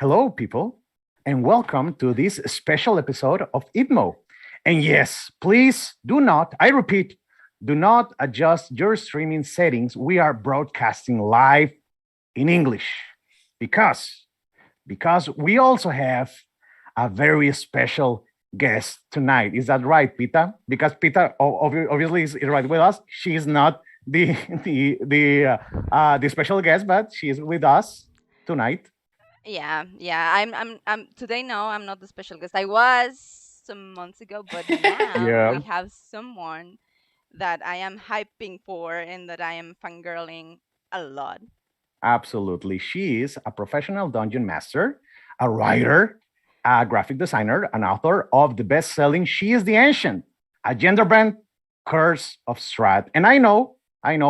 Hello, people, and welcome to this special episode of ITMO. And yes, please do not, I repeat, do not adjust your streaming settings. We are broadcasting live in English because because we also have a very special guest tonight. Is that right, Pita? Because Pita obviously is right with us. She is not the the special guest, but she is with us tonight. Yeah. I'm today. No, I'm not the special guest. I was some months ago, but now we Yeah, have someone that I am hyping for and that I am fangirling a lot. absolutely. She is a professional dungeon master, a writer, a graphic designer, an author of the best-selling "She is the Ancient," a gender bend curse of Strat. And I know,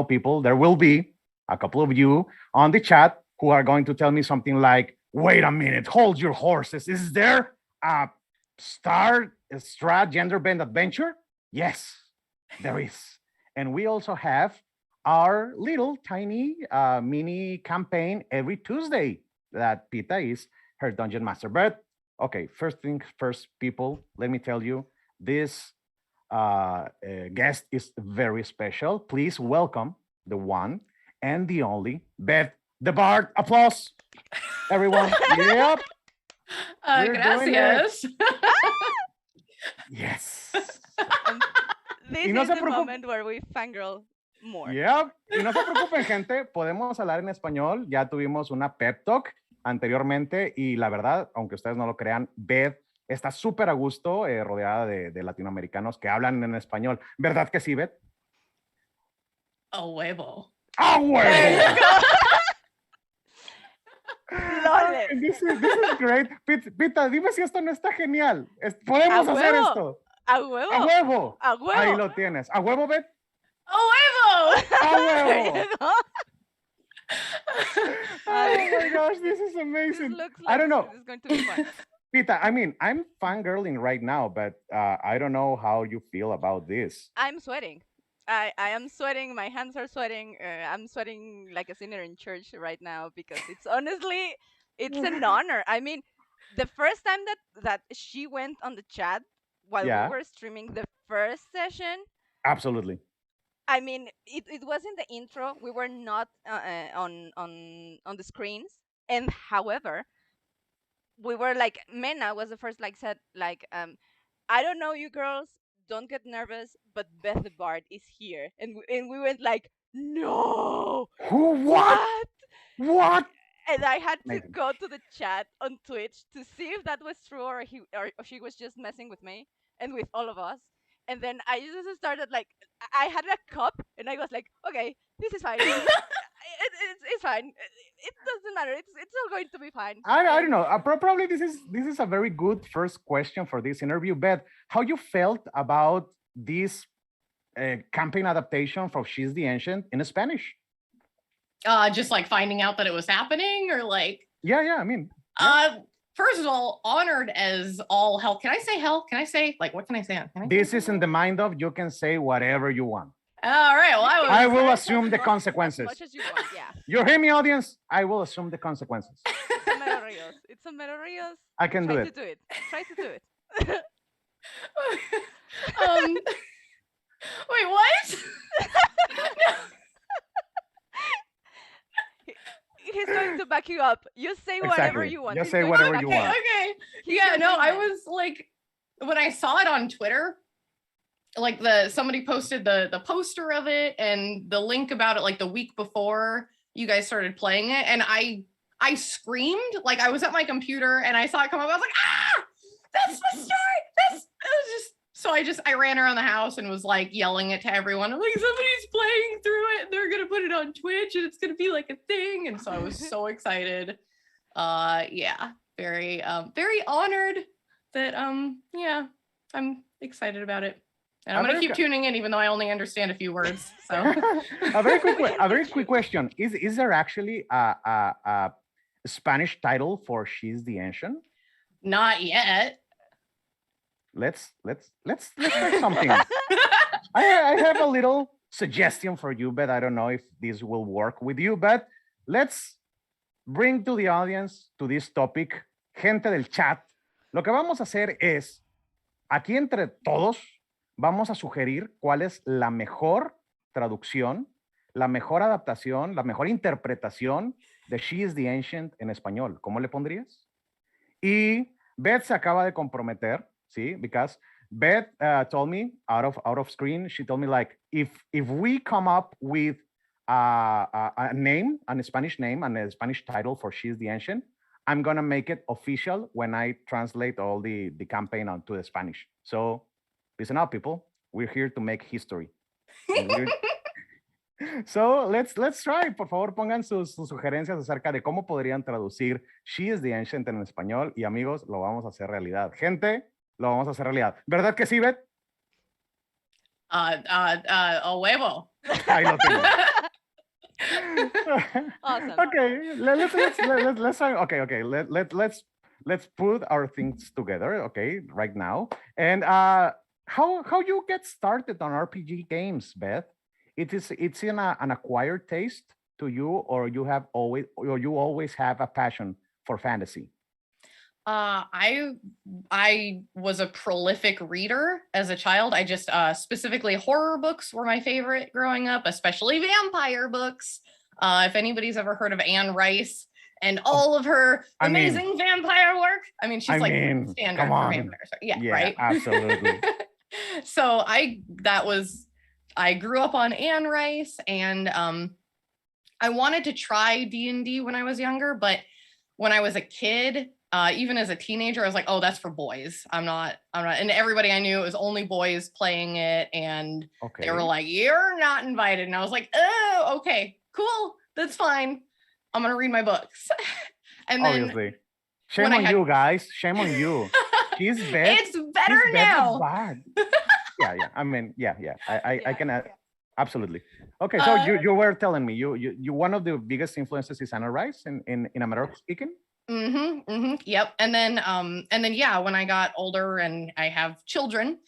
people, there will be a couple of you on the chat who are going to tell me something like, "Wait a minute, hold your horses. Is there a Strat gender bend adventure?" Yes, there is. And we also have our little tiny mini campaign every Tuesday that Pita is her dungeon master. But okay, first things first, people, let me tell you, this guest is very special. Please welcome the one and the only Beth the Bard. Applause, everyone. Yep, we're doing it. Gracias. Yes. And Y this no is se the preocupen. moment where we fangirl more. Yep. Y no se preocupen, gente, podemos hablar en español. Ya tuvimos una pep talk anteriormente y la verdad, aunque ustedes no lo crean, Beth está súper a gusto rodeada de latinoamericanos que hablan en español. ¿Verdad que sí, Beth? A huevo. ¡Ah, There you huevo! go. Flawless. This is great. Pita, dime si esto no está genial. A Podemos hacer huevo. esto. A ¡A huevo. huevo! A huevo. Ahí lo tienes. ¿A huevo, Beth? A huevo. ¡A There huevo! you go. Oh my gosh, this is This amazing. looks I like don't know. this is going to be fun. Pita, I mean, I'm fangirling right now, but I don't know how you feel about this. I'm sweating. I am sweating. My hands are sweating. I'm sweating like a sinner in church right now because it's honestly, it's an honor. I mean, the first time that she went on the chat while we Yeah, were streaming the first session, absolutely. I mean, it was in the intro. We were not on the screens, and however, we were like Mena was the first like said like I don't know you girls, don't get nervous, but Beth the Bard is here, and we went like no, Who? What? what? What? And I had to Amazing. go to the chat on Twitch to see if that was true or she was just messing with me and with all of us. And then I just started like I had a cup and I was like, okay, this is fine. It's fine. It doesn't matter. It's all going to be fine. I don't know. Probably this is a very good first question for this interview. Beth, how you felt about this campaign adaptation for She's the Ancient in Spanish? Just like finding out that it was happening, or like, Yeah. I mean, yeah. first of all, honored as all hell. Can I say hell? Can I say like what can I say? Can I This say is in the mind of you can say whatever you want. All right. Well, I will Say assume the as consequences. much as you want. Yeah. You hear me, audience? I will assume the consequences. It's a Mero Rios. It's a Mero Rios. I can do Try it. to do it. Try to do it. Wait, what? He's going to back you up. You say whatever Exactly. you want. Just He's say going to whatever back you Okay, want. okay. He's Yeah, your no, I wingman. was like, when I saw it on Twitter, like somebody posted the poster of it and the link about it like the week before you guys started playing it, and I screamed. Like I was at my computer and I saw it come up. I was like, ah, that's the story. It was just so I ran around the house and was like yelling it to everyone. I'm like, somebody's playing through it and they're gonna put it on Twitch and it's gonna be like a thing. And so I was so excited. Yeah, very honored that yeah, I'm excited about it. And I'm gonna keep tuning in even though I only understand a few words. So a very quick question. Is there actually a Spanish title for She's the Ancient? not yet. Let's try something. I have a little suggestion for you, but I don't know if this will work with you. But let's bring to the audience to this topic, gente del chat, lo que vamos a hacer es, aquí entre todos, vamos a sugerir cuál es la mejor traducción, la mejor adaptación, la mejor interpretación de She is the Ancient en español. ¿Cómo le pondrías? Y Beth se acaba de comprometer, ¿sí? Because Beth told me out of screen, she told me like, if we come up with a name, a Spanish name, and a Spanish title for She is the Ancient, I'm going to make it official when I translate all the campaign onto the Spanish. So listen up, people. We're here to make history. So let's try. Por favor, pongan sus sugerencias acerca de cómo podrían traducir She is the Ancient en español. Y amigos, lo vamos a hacer realidad. Gente, lo vamos a hacer realidad. ¿Verdad que sí, Beth? A huevo. Ahí lo tengo. Awesome. Okay, let's try. Okay. Let's put our things together. Okay, right now. And how you get started on RPG games, Beth? It's in an acquired taste to you, or you always have a passion for fantasy? I was a prolific reader as a child. I just specifically horror books were my favorite growing up, especially vampire books. If anybody's ever heard of Anne Rice and all of her amazing vampire work, I mean, she's standard for vampires. Yeah, right. Absolutely. So I grew up on Anne Rice, and I wanted to try D&D when I was younger, but when I was a kid, even as a teenager, I was like, oh, that's for boys. I'm not. And everybody I knew, it was only boys playing it. And they were like, you're not invited. And I was like, oh, okay, cool. That's fine. I'm going to read my books. And then obviously, shame on you guys. Shame on you. She's bad. It's better now. Bad. Yeah. I mean, yeah. I can absolutely. Okay, so you were telling me you one of the biggest influences is Anne Rice in American speaking. Yep. And then yeah, when I got older and I have children,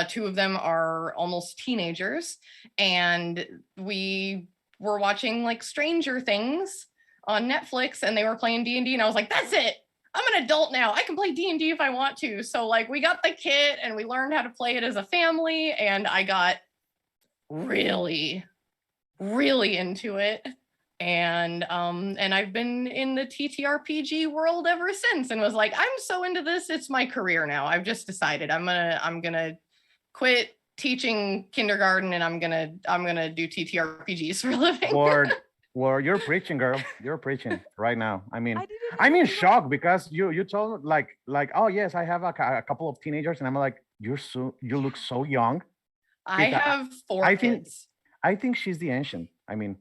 2 of them are almost teenagers, and we were watching like Stranger Things on Netflix, and they were playing D&D, and I was like, that's it. I'm an adult now. I can play D&D if I want to. So like we got the kit and we learned how to play it as a family, and I got really, really into it. And I've been in the TTRPG world ever since, and was like, I'm so into this, it's my career now. I've just decided I'm gonna quit teaching kindergarten, and I'm gonna do TTRPGs for a living. Word, you're preaching, girl. You're preaching right now. I mean, I'm in shock because you told like, oh yes, I have a couple of teenagers, and I'm like, you look so young. I have 4 kids. I think she's the ancient. I mean,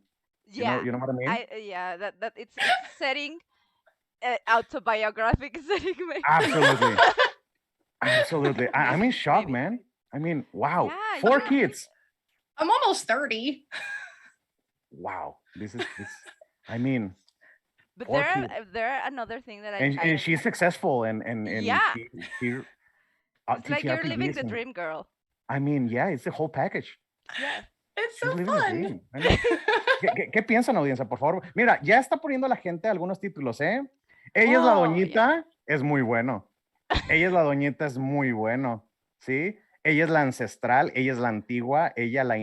yeah, you know what I mean? That it's setting autobiographic setting. Absolutely. I'm in shock, maybe. Man. I mean, wow, yeah, 4 kids. I'm almost 30. Wow, this. I mean, but there another thing that and she's successful and yeah, she it's like you're living the dream, girl. I mean, yeah, it's the whole package. Yeah. It's so fun. ¿Qué piensan, audiencia, por favor? Mira, ya está poniendo la gente algunos títulos, ¿eh? Ella es la doñita, es muy bueno. Ella es la doñita, es muy bueno, ¿sí? Ella es la ancestral, ella es la antigua, ella la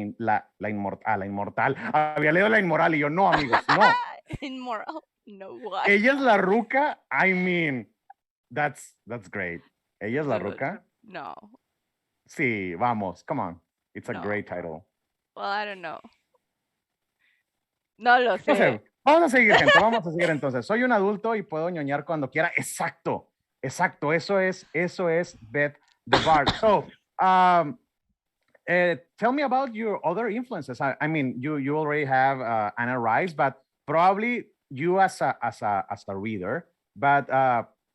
inmortal. Había leído la inmoral y yo, no, amigos, no. Inmoral, no, what? Ella es la ruca, I mean, that's great. Ella es la ruca. No. Sí, vamos, come on. It's a great title. Well, I don't know. No lo sé. No sé. Vamos a seguir, gente. Vamos a seguir entonces. Soy un adulto y puedo ñoñar cuando quiera. Exacto. Eso es Beth the Bard. So, tell me about your other influences. I mean, you already have Anne Rice, but probably you as a reader. But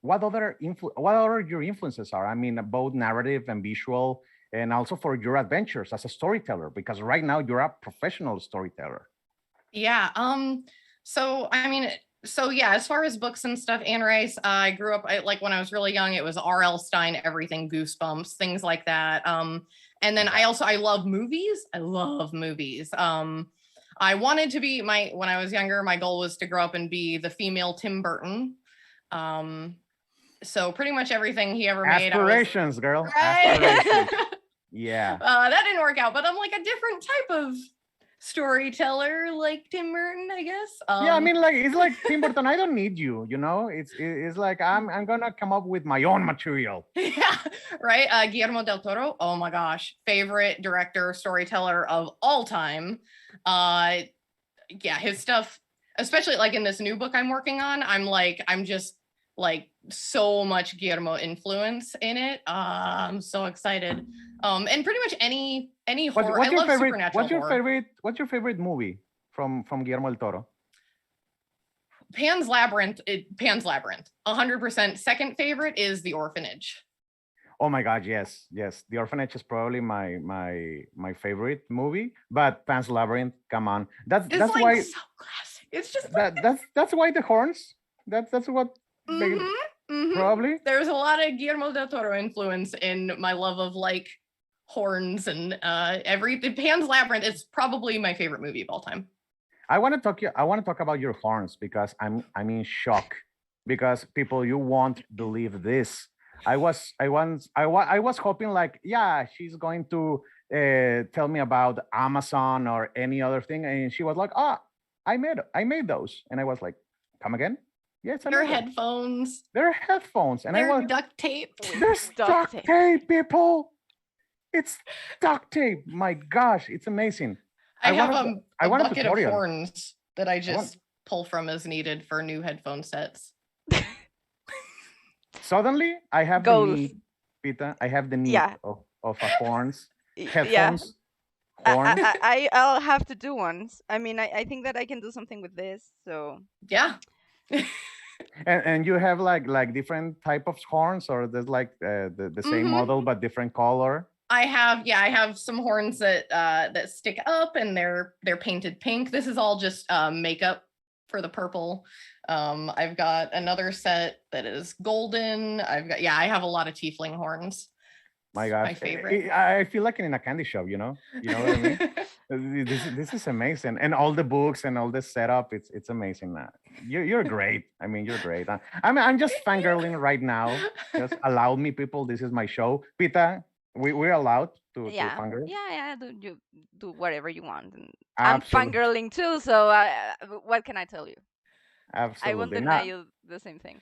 what other your influences are? I mean, both narrative and visual, and also for your adventures as a storyteller, because right now you're a professional storyteller. Yeah. So yeah, as far as books and stuff, Anne Rice, I grew up, like when I was really young, it was R.L. Stine, everything, Goosebumps, things like that. And then I love movies. I love movies. I wanted to be when I was younger, my goal was to grow up and be the female Tim Burton. So pretty much everything he ever made. Aspirations, girl. Right? Aspirations. Yeah. That didn't work out, but I'm like a different type of storyteller, like Tim Burton, I guess. Yeah, I mean, like it's like Tim Burton. I don't need you. You know, it's like I'm gonna come up with my own material. Yeah, right. Guillermo Del Toro. Oh my gosh, favorite director, storyteller of all time. Yeah, his stuff, especially like in this new book I'm working on. I'm just like so much Guillermo influence in it. I'm so excited. And pretty much any horror. I love supernatural horror. What's your favorite movie from Guillermo del Toro? Pan's Labyrinth. 100%. Second favorite is The Orphanage. Oh my God, yes. The Orphanage is probably my favorite movie, but Pan's Labyrinth, come on. That's like why so classic. It's just that's why the horns. That's what probably. There's a lot of Guillermo del Toro influence in my love of like horns and everything. Pan's Labyrinth is probably my favorite movie of all time. I want to talk about your horns because I'm in shock because people, you won't believe this. I was hoping like, yeah, she's going to tell me about Amazon or any other thing, and she was like, I made those, and I was like, come again? Yes, they're headphones. They're headphones, and they're duct tape. There's duct tape, people. It's duct tape. My gosh, it's amazing. I have a bucket of horns that I just pull from as needed for new headphone sets. Suddenly, I have the need, Pita. I have the need of a horns, headphones. Horn. I'll have to do ones. I mean, I think that I can do something with this. So yeah. and you have like different type of horns, or there's like the same model but different color. I have some horns that stick up and they're painted pink. This is all just makeup for the purple. I've got another set that is golden. I have a lot of tiefling horns. My gosh, my favorite. I feel like in a candy shop, you know what I mean? This is amazing, and all the books and all the setup, it's amazing. You're great. I mean, you're great. I'm just fangirling right now. Just allow me, people. This is my show. Pita, we're allowed to fangirl. Yeah. You do whatever you want. And Absolutely. I'm fangirling too. So what can I tell you? Absolutely. I won't deny you the same thing.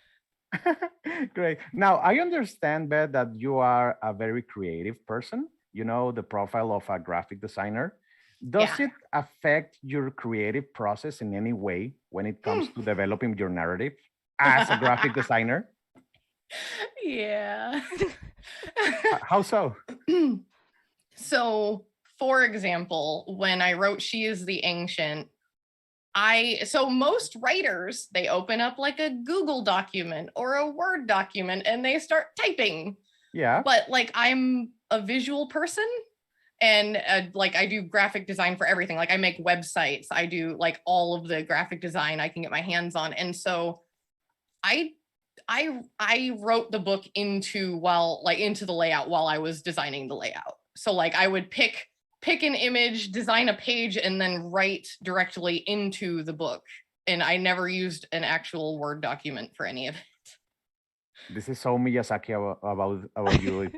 Great. Now, I understand, Beth, that you are a very creative person. You know, the profile of a graphic designer. Does it affect your creative process in any way when it comes to developing your narrative as a graphic designer? Yeah. How so? So, for example, when I wrote She is the Ancient, so most writers, they open up like a Google document or a Word document and they start typing. Yeah. But like I'm a visual person and like I do graphic design for everything. Like I make websites. I do like all of the graphic design I can get my hands on. And so I wrote the book into the layout while I was designing the layout. So like I would pick an image, design a page, and then write directly into the book. And I never used an actual Word document for any of it. This is so Miyazaki about you.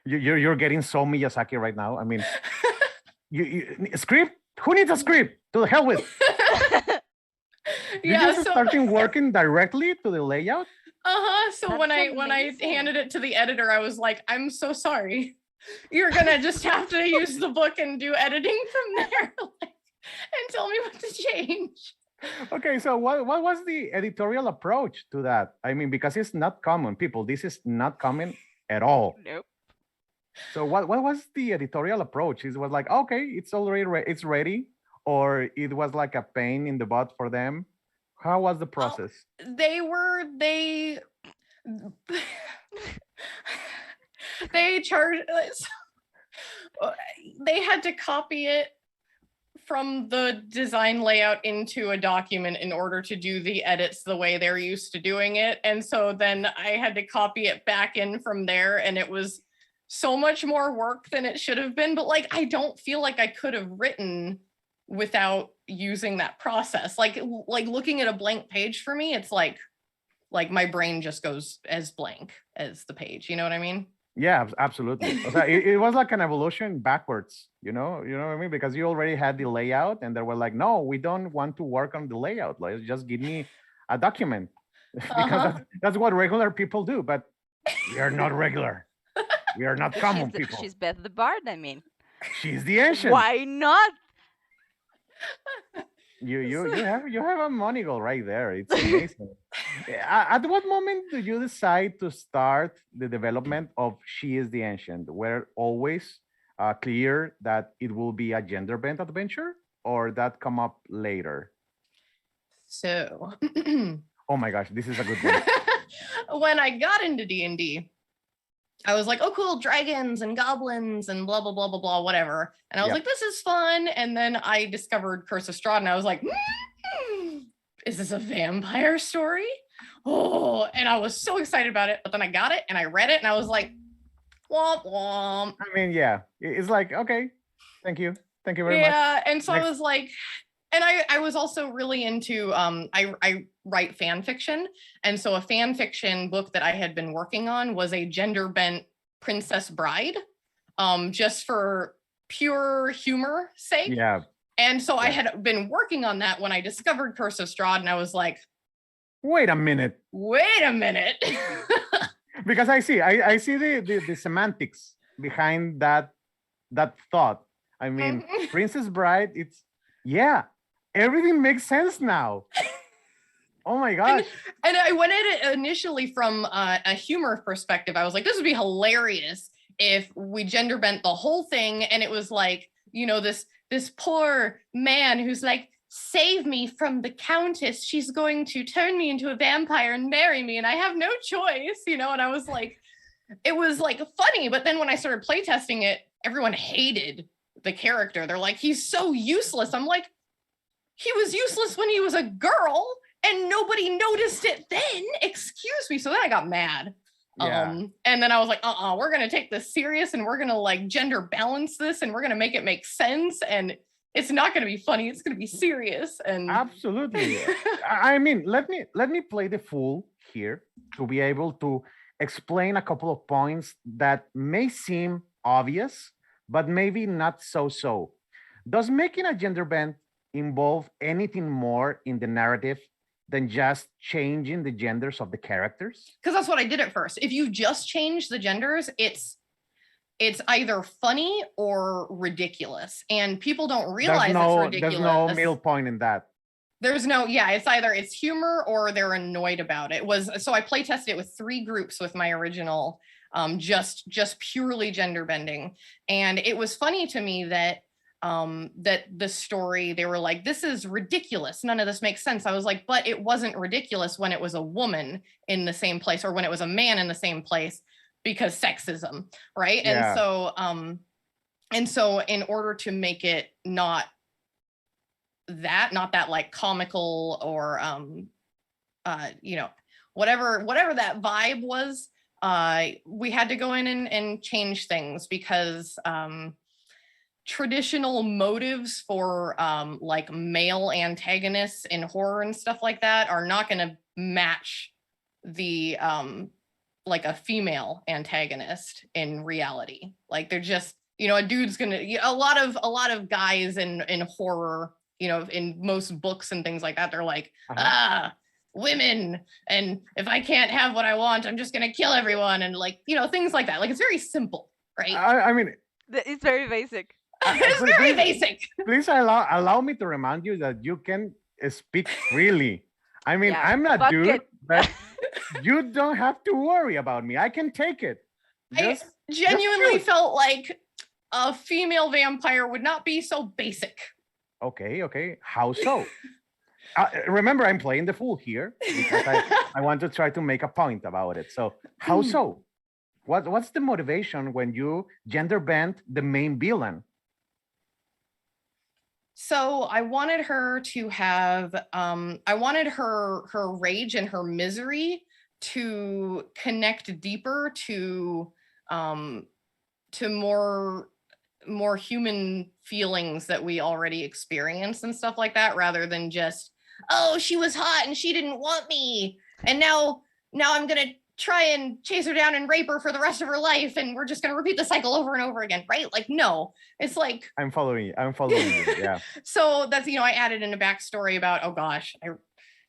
You're getting so Miyazaki right now. I mean, you script? Who needs a script? To the hell with. You just starting working directly to the layout? So that's when I handed it to the editor, I was like, I'm so sorry. You're gonna just have to use the book and do editing from there and tell me what to change. Okay, so what was the editorial approach to that? I mean, because it's not common, people. This is not common at all. Nope. So what was the editorial approach? It was like, okay, it's already it's ready, or it was like a pain in the butt for them. How was the process? They charged. They had to copy it from the design layout into a document in order to do the edits the way they're used to doing it. And so then I had to copy it back in from there, and it was so much more work than it should have been. But like, I don't feel like I could have written without using that process. Like looking at a blank page for me, it's like my brain just goes as blank as the page. You know what I mean? Yeah, absolutely. O sea, it was like an evolution backwards, you know what I mean? Because you already had the layout and they were like, no, we don't want to work on the layout. Like, just give me a document because that's what regular people do. But we are not regular. We are not common people. She's Beth the Bard, I mean. She's the ancient. Why not? You have a money goal right there. It's amazing. At what moment do you decide to start the development of She is the Ancient? Were always clear that it will be a gender bent adventure, or that come up later? So, oh my gosh, this is a good one. When I got into D&D, I was like, oh, cool, dragons and goblins and blah, blah, blah, blah, blah, whatever. And I was like, this is fun. And then I discovered Curse of Strahd, and I was like, is this a vampire story? Oh, and I was so excited about it. But then I got it and I read it and I was like, womp, womp. I mean, yeah, it's like, okay, thank you. Thank you very much. Yeah, and so I was like, and I was also really into, I write fan fiction. And so a fan fiction book that I had been working on was a gender bent princess bride, just for pure humor sake. Yeah. And so I had been working on that when I discovered Curse of Strahd, and I was like, wait a minute. Because I see the semantics behind that thought. I mean, Princess Bride, it's, yeah, everything makes sense now. Oh my gosh. And I went at it initially from a humor perspective. I was like, this would be hilarious if we gender bent the whole thing. And it was like, you know, this poor man who's like, save me from the Countess. She's going to turn me into a vampire and marry me, and I have no choice, you know? And I was like, it was like funny. But then when I started playtesting it, everyone hated the character. They're like, he's so useless. I'm like, he was useless when he was a girl and nobody noticed it then. Excuse me. So then I got mad. Yeah. And then I was like, we're going to take this serious and we're going to like gender balance this and we're going to make it make sense. And it's not going to be funny. It's going to be serious. And absolutely. I mean, let me play the fool here to be able to explain a couple of points that may seem obvious, but maybe not so. Does making a gender bend involve anything more in the narrative than just changing the genders of the characters? Because that's what I did at first. If you just change the genders, it's either funny or ridiculous, and people don't realize it's ridiculous. There's no middle point in that. There's no, it's humor or they're annoyed about it. So I play tested it with 3 groups with my original, just purely gender bending, and it was funny to me that the story, they were like, this is ridiculous, none of this makes sense. I was like, but it wasn't ridiculous when it was a woman in the same place or when it was a man in the same place, because sexism, right? Yeah. And so in order to make it not that like comical or you know, whatever that vibe was, we had to go in and change things because traditional motives for like male antagonists in horror and stuff like that are not going to match the like a female antagonist in reality. Like they're just, you know, a dude's gonna, a lot of guys in horror, you know, in most books and things like that, they're like, women, and if I can't have what I want, I'm just gonna kill everyone, and like, you know, things like that. Like it's very simple, right? I mean, it's very basic. It's very basic. Please allow me to remind you that you can speak freely. I mean, I'm not dude, but you don't have to worry about me. I can take it. I genuinely felt like a female vampire would not be so basic. Okay. How so? Remember, I'm playing the fool here because I want to try to make a point about it. So how so? What's the motivation when you gender bend the main villain? So I wanted her to have, I wanted her rage and her misery to connect deeper to more more human feelings that we already experience and stuff like that, rather than just, oh, she was hot and she didn't want me, and now I'm gonna try and chase her down and rape her for the rest of her life, and we're just gonna repeat the cycle over and over again, right? Like, no, it's like, I'm following you. Yeah. so that's, I added in a backstory about, oh gosh,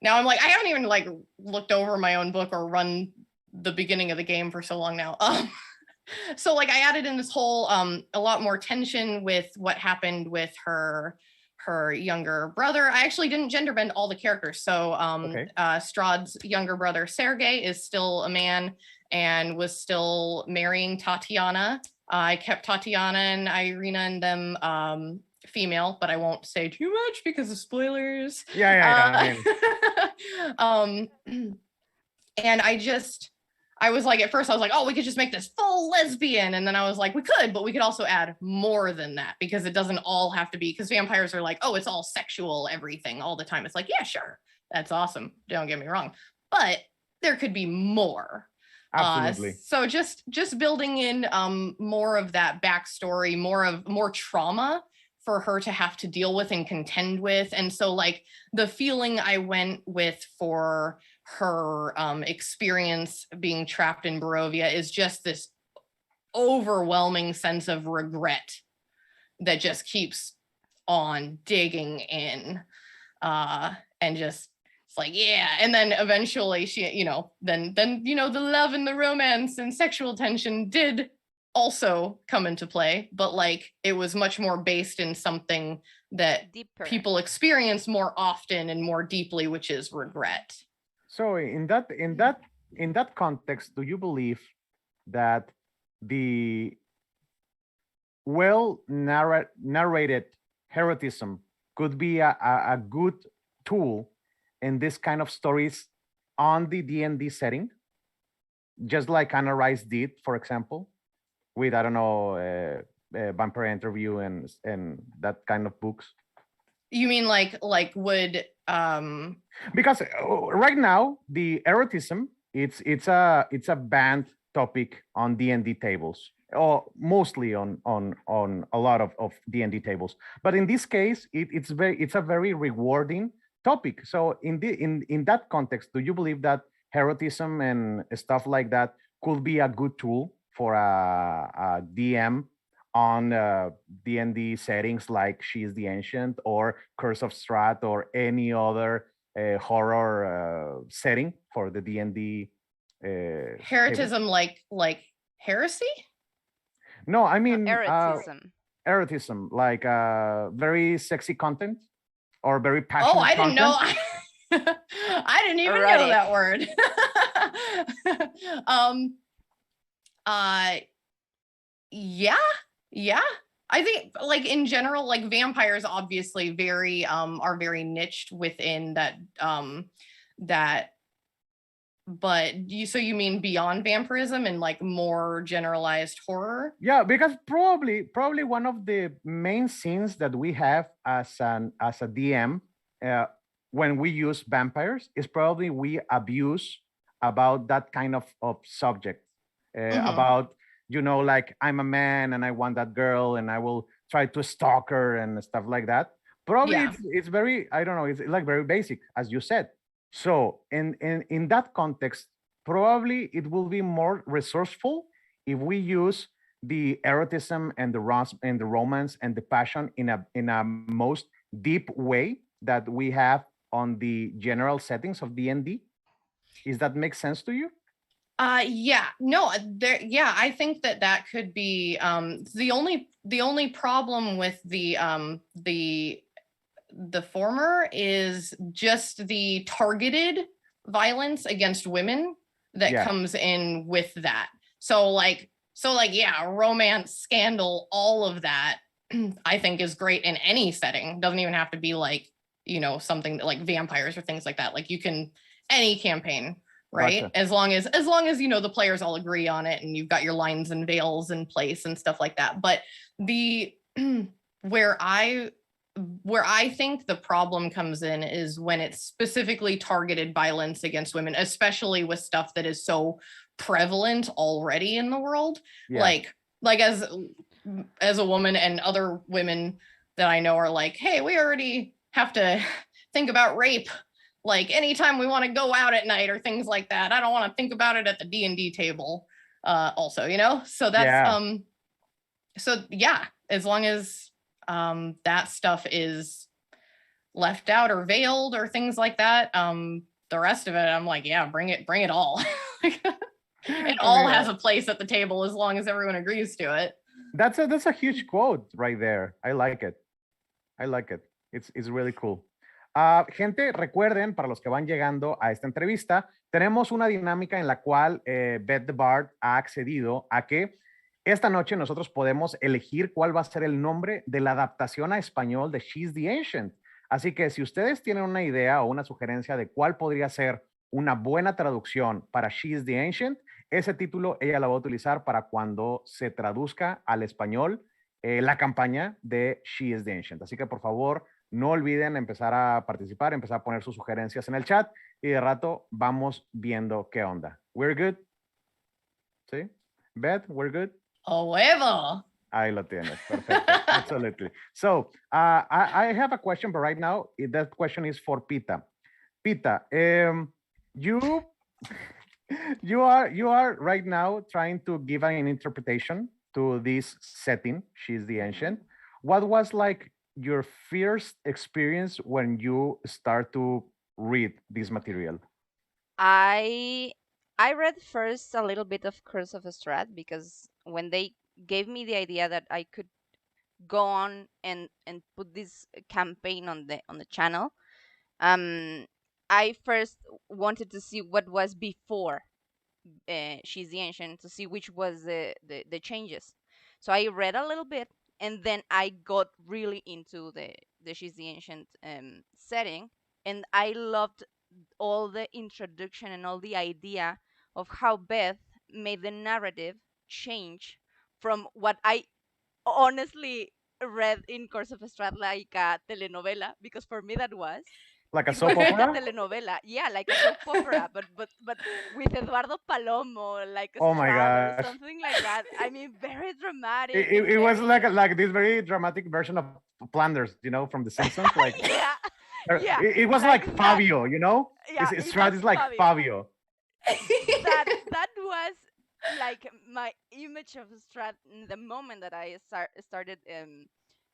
now I'm like, I haven't even like looked over my own book or run the beginning of the game for so long now. So like I added in this whole a lot more tension with what happened with her younger brother. I actually didn't gender bend all the characters. So Strahd's younger brother Sergey is still a man and was still marrying Tatiana. I kept Tatiana and Irina and them female, but I won't say too much because of spoilers. Yeah. And I was like, at first I was like, oh, we could just make this full lesbian. And then I was like, we could, but we could also add more than that, because it doesn't all have to be, because vampires are like, oh, it's all sexual, everything all the time. It's like, yeah, sure. That's awesome. Don't get me wrong. But there could be more. Absolutely. So just building in more of that backstory, more trauma for her to have to deal with and contend with. And so like the feeling I went with for her experience being trapped in Barovia is just this overwhelming sense of regret that just keeps on digging in, and just, it's like, yeah. And then eventually she, then the love and the romance and sexual tension did also come into play, but like it was much more based in something that Deeper. people experience more often and more deeply, which is regret. So in that context, do you believe that the well narrated heroism could be a good tool in this kind of stories on the D&D setting, just like Anna Rice did, for example, with, I don't know, Vampire Interview and that kind of books? You mean like would Because right now the erotism it's a banned topic on D&D tables, or mostly on a lot of D&D tables. But in this case, it's a very rewarding topic. So in that context, do you believe that erotism and stuff like that could be a good tool for a DM on D&D settings like She is the Ancient or Curse of Strahd or any other horror setting for the D&D? Heretism, like heresy? No, I mean Erotism. erotism, like very sexy content or very passionate. Oh, I didn't know. content. I didn't even know Erotic. that word. Yeah. I think like in general, like vampires obviously are very niched within that, but you mean beyond vampirism and like more generalized horror? Yeah, because probably one of the main scenes that we have as a DM when we use vampires is probably we abuse about that kind of subject, about, like, I'm a man and I want that girl and I will try to stalk her and stuff like that. Probably Yeah. it's very, I don't know, it's like very basic, as you said. So in that context, probably it will be more resourceful if we use the erotism and the romance and the passion in a most deep way that we have on the general settings of D&D. Does that make sense to you? Yeah, no, I think that could be the only problem with the former is just the targeted violence against women that comes in with that. So yeah, romance, scandal, all of that I think is great in any setting. Doesn't even have to be like, something like vampires or things like that. Like you can, any campaign, right? Gotcha. As long as the players all agree on it and you've got your lines and veils in place and stuff like that. But the where I think the problem comes in is when it's specifically targeted violence against women, especially with stuff that is so prevalent already in the world. Yeah. Like like as a woman, and other women that I know are like, hey, we already have to think about rape like anytime we want to go out at night or things like that. I don't want to think about it at the D&D table also, you know? So that's so yeah, as long as that stuff is left out or veiled or things like that, the rest of it, I'm like, yeah, bring it all. It all has a place at the table as long as everyone agrees to it. That's a huge quote right there. I like it. It's really cool. Gente, recuerden, para los que van llegando a esta entrevista, tenemos una dinámica en la cual Beth the Bard ha accedido a que esta noche nosotros podemos elegir cuál va a ser el nombre de la adaptación a español de She's the Ancient. Así que si ustedes tienen una idea o una sugerencia de cuál podría ser una buena traducción para She's the Ancient, ese título ella la va a utilizar para cuando se traduzca al español la campaña de She is the Ancient. Así que por favor, no olviden empezar a participar, empezar a poner sus sugerencias en el chat y de rato vamos viendo qué onda. We're good? ¿Sí? Beth, we're good? ¡A huevo! Ahí lo tienes. Perfecto. Absolutely. So, I have a question, but right now, that question is for Pita. Pita, you are right now trying to give an interpretation to this setting, She's the Ancient. What was like your first experience when you start to read this material? I read first a little bit of Curse of Strahd because when they gave me the idea that I could go on and put this campaign on the channel, I first wanted to see what was before She's the Ancient, to see which was the changes. So I read a little bit, and then I got really into the She's the Ancient setting, and I loved all the introduction and all the idea of how Beth made the narrative change from what I honestly read in Course of Strahd like a telenovela, because for me that was Like a it soap was like a opera? telenovela, yeah, like a soap opera, but with Eduardo Palomo, like a Oh my Strahd or gosh. something like that. I mean, very dramatic. It was like this very dramatic version of Flanders, you know, from The Simpsons. Like yeah, yeah. it was like that. Fabio, you know? Yeah, Strahd is like Fabio. that was like my image of Strahd in the moment that I started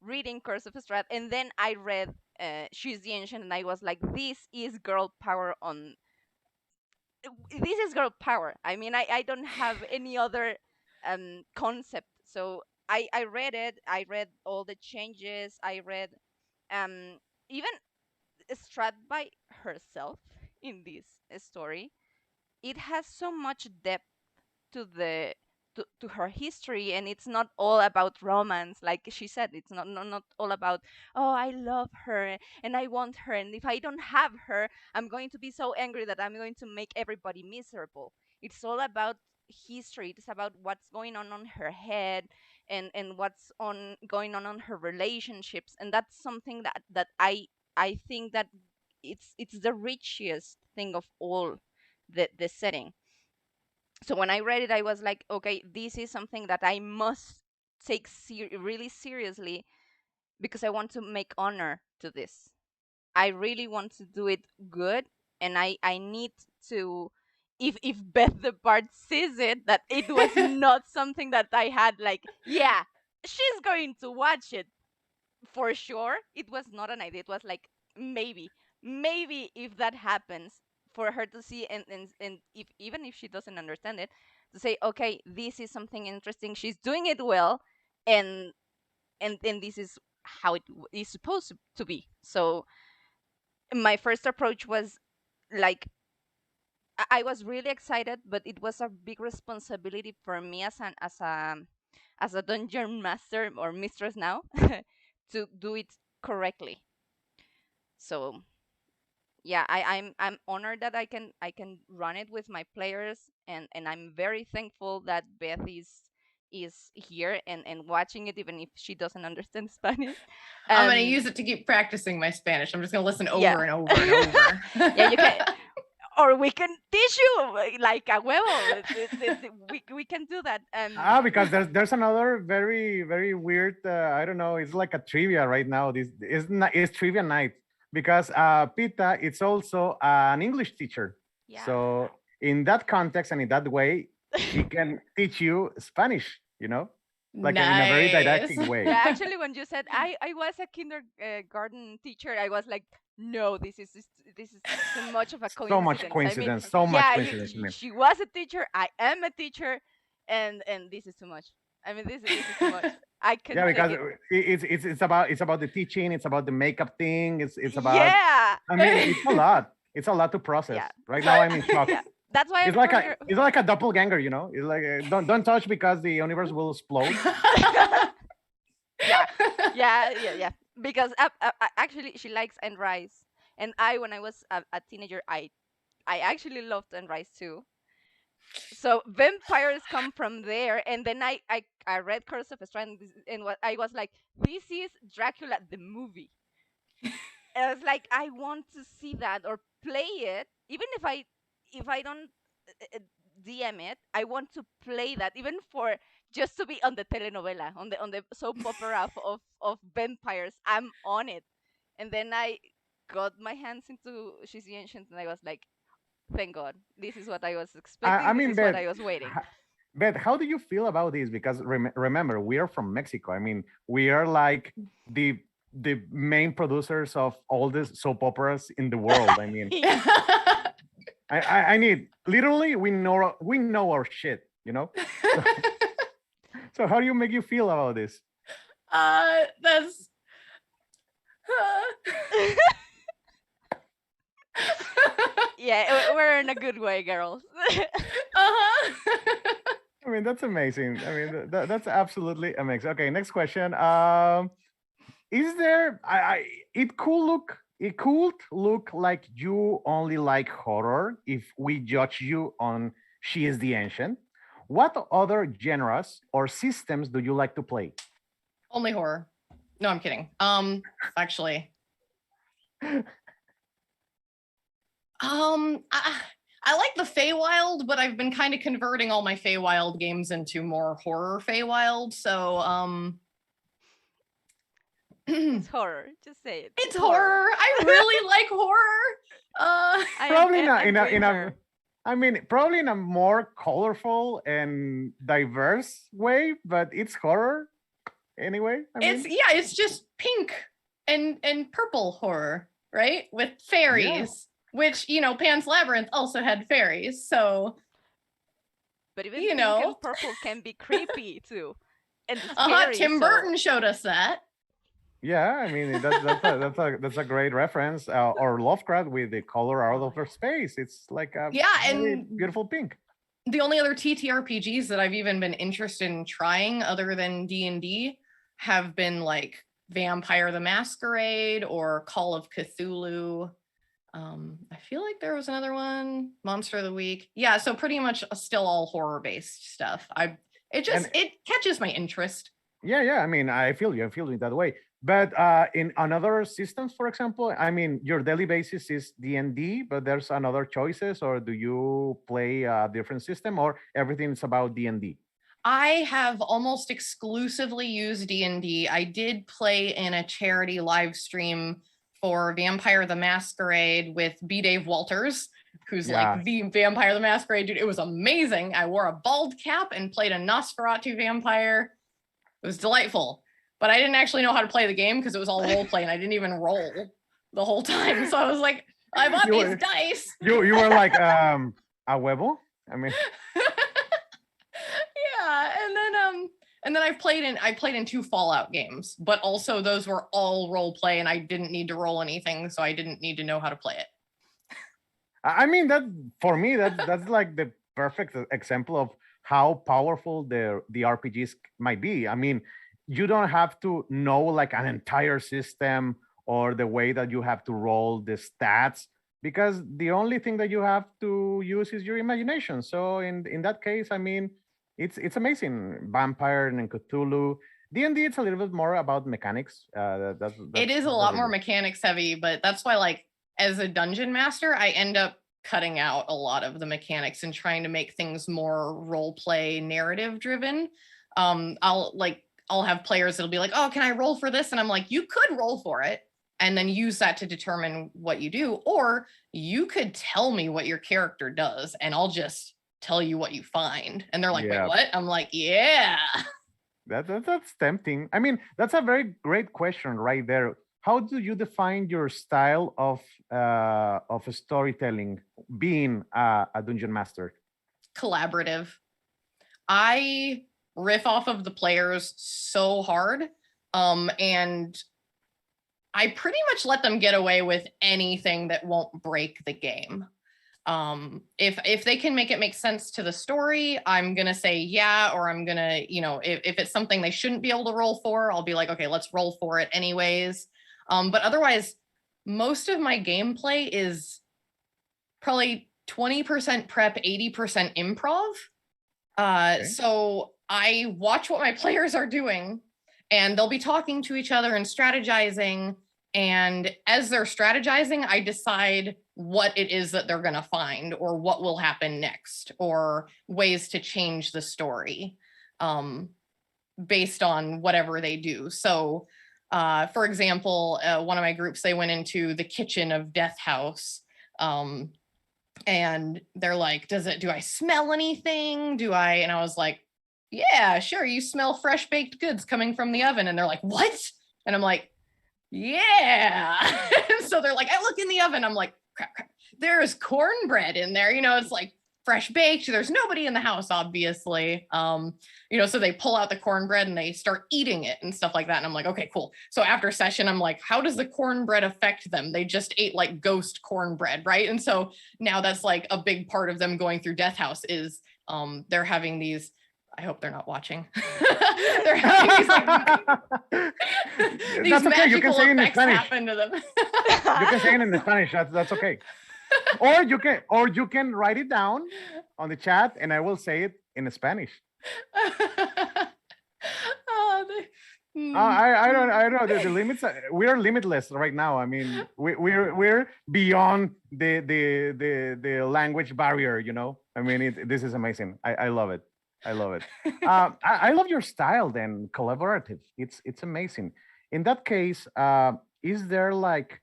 reading Curse of Strahd, and then I read She's the Ancient, and I was like, this is girl power on. This is girl power. I mean, I don't have any other concept. So I read it. I read all the changes. I read even Strahd by herself in this story. It has so much depth to the to her history, and it's not all about romance, like she said. It's not all about, oh, I love her and I want her, and if I don't have her, I'm going to be so angry that I'm going to make everybody miserable. It's all about history. It's about what's going on her head, and what's going on her relationships, and that's something that I think that it's the richest thing of all the setting. So when I read it, I was like, okay, this is something that I must take really seriously, because I want to make honor to this. I really want to do it good, and I need to. If Beth the Bard sees it, that it was not something that I had like, yeah, she's going to watch it for sure. It was not an idea. It was like, maybe if that happens, for her to see, and if even if she doesn't understand it, to say, okay, this is something interesting, she's doing it well, and this is how it is supposed to be. So my first approach was like, I was really excited, but it was a big responsibility for me as a dungeon master or mistress now to do it correctly. So yeah, I'm honored that I can run it with my players, and I'm very thankful that Beth is here and watching it, even if she doesn't understand Spanish. I'm gonna use it to keep practicing my Spanish. I'm just gonna listen over Yeah. and over and over. Yeah, you can. or we can teach you like a huevo. We can do that. Because there's another very weird. I don't know. It's like a trivia right now. This is not, it's trivia night because Pita it's also an English teacher. Yeah. So in that context and in that way, she can teach you Spanish. You know, like in a very didactic way. Yeah, actually, when you said I was a kindergarten teacher, I was like, no, this is too much of a coincidence. So much coincidence. So much yeah, coincidence. I mean. she was a teacher. I am a teacher, and this is too much. I mean, this is too much. I can. Yeah, because it. it's about the teaching. It's about the makeup thing. It's about. Yeah. I mean, it's a lot. It's a lot to process. Yeah. Right now, I'm in shock. Yeah. That's why it's like a doppelganger, you know. It's like don't touch because the universe will explode. yeah. Because actually, she likes and rice, and when I was a teenager, I actually loved and rice too. So vampires come from there, and then I read Curse of Strahd, and what I was like, this is Dracula the movie. And I was like, I want to see that or play it, even if I don't DM it, I want to play that, even for just to be on the telenovela, on the soap opera of vampires. I'm on it. And then I got my hands into She's the Ancient, and I was like, thank God, this is what I was expecting. I mean, this is what I was waiting. Beth, how do you feel about this? Because remember, we are from Mexico. I mean, we are like the main producers of all the soap operas in the world. I mean, I need literally we know our shit, you know. So how do you make you feel about this? That's. Yeah, we're in a good way, girls. I mean, that's amazing. I mean, that's absolutely amazing. Okay, next question. Is there? It could look like you only like horror if we judge you on She is the Ancient. What other genres or systems do you like to play? Only horror. No, I'm kidding. Actually. I like the Feywild, but I've been kind of converting all my Feywild games into more horror Feywild. So it's horror. Just say it. It's horror. I really like horror. Probably not I mean, probably in a more colorful and diverse way, but it's horror anyway. It's just pink and purple horror, right? with fairies, which, you know, Pan's Labyrinth also had fairies, so. But even pink and purple can be creepy too. And scary, Tim Burton showed us that. Yeah, I mean that's a great reference. Or Lovecraft with the color out of space. It's like a and beautiful pink. The only other TTRPGs that I've even been interested in trying, other than D&D, have been like Vampire the Masquerade or Call of Cthulhu. I feel like there was another one, Monster of the Week. Yeah, so pretty much still all horror-based stuff. It catches my interest. Yeah. I mean, I feel you that way. But in another systems, for example, I mean, your daily basis is D&D, but there's another choices, or do you play a different system, or everything's about D&D? I have almost exclusively used D&D. I did play in a charity live stream for Vampire the Masquerade with B. Dave Walters, who's like the Vampire the Masquerade dude. It was amazing. I wore a bald cap and played a Nosferatu vampire. It was delightful. But I didn't actually know how to play the game because it was all role play and I didn't even roll the whole time. So I was like, I bought these dice. You were like a huevo? I mean. Yeah, and then I played in 2 Fallout games, but also those were all role play and I didn't need to roll anything, so I didn't need to know how to play it. I mean, that for me that's like the perfect example of how powerful the RPGs might be. I mean, you don't have to know like an entire system or the way that you have to roll the stats, because the only thing that you have to use is your imagination. So in that case, I mean, it's amazing. Vampire and Cthulhu. D&D, it's a little bit more about mechanics. It is a lot more mechanics heavy, but that's why, like, as a dungeon master, I end up cutting out a lot of the mechanics and trying to make things more role play narrative driven. I'll have players that'll be like, oh, can I roll for this? And I'm like, you could roll for it and then use that to determine what you do. Or you could tell me what your character does and I'll just tell you what you find. And they're like, Yeah. wait, what? I'm like, yeah. That's tempting. I mean, that's a very great question right there. How do you define your style of storytelling, being a dungeon master? Collaborative. I riff off of the players so hard, and I pretty much let them get away with anything that won't break the game. If they can make it make sense to the story, I'm gonna say yeah, or I'm gonna, if it's something they shouldn't be able to roll for, I'll be like, okay, let's roll for it anyways. But otherwise, most of my gameplay is probably 20% prep, 80% improv. Okay. So I watch what my players are doing and they'll be talking to each other and strategizing. And as they're strategizing, I decide what it is that they're going to find or what will happen next or ways to change the story based on whatever they do. So, for example, one of my groups, they went into the kitchen of Death House. And they're like, do I smell anything? And I was like, yeah, sure. You smell fresh baked goods coming from the oven. And they're like, what? And I'm like, yeah. So they're like, I look in the oven. I'm like, crap. There's cornbread in there. It's like fresh baked. There's nobody in the house, obviously. So they pull out the cornbread and they start eating it and stuff like that. And I'm like, okay, cool. So after session, I'm like, how does the cornbread affect them? They just ate like ghost cornbread, right? And so now that's like a big part of them going through Death House is they're having these, I hope they're not watching. They're having these, these that's okay. You can say it in effects Spanish. happen to them. You can say it in Spanish. That's okay. Or you can write it down on the chat, and I will say it in Spanish. I don't know. The limits. We are limitless right now. I mean, we're beyond the language barrier. I mean, this is amazing. I love it. I love it. I love your style. Then collaborative. It's amazing. In that case, is there like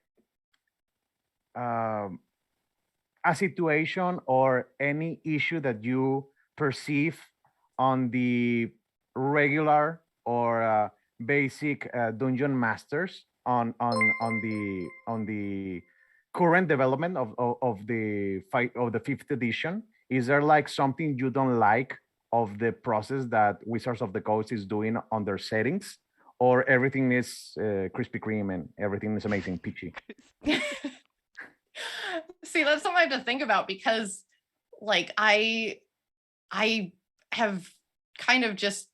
a situation or any issue that you perceive on the regular or basic dungeon masters on the current development of the fifth edition? Is there like something you don't like of the process that Wizards of the Coast is doing on their settings, or everything is Krispy Kreme and everything is amazing, peachy? See, that's something I have to think about because like I have kind of just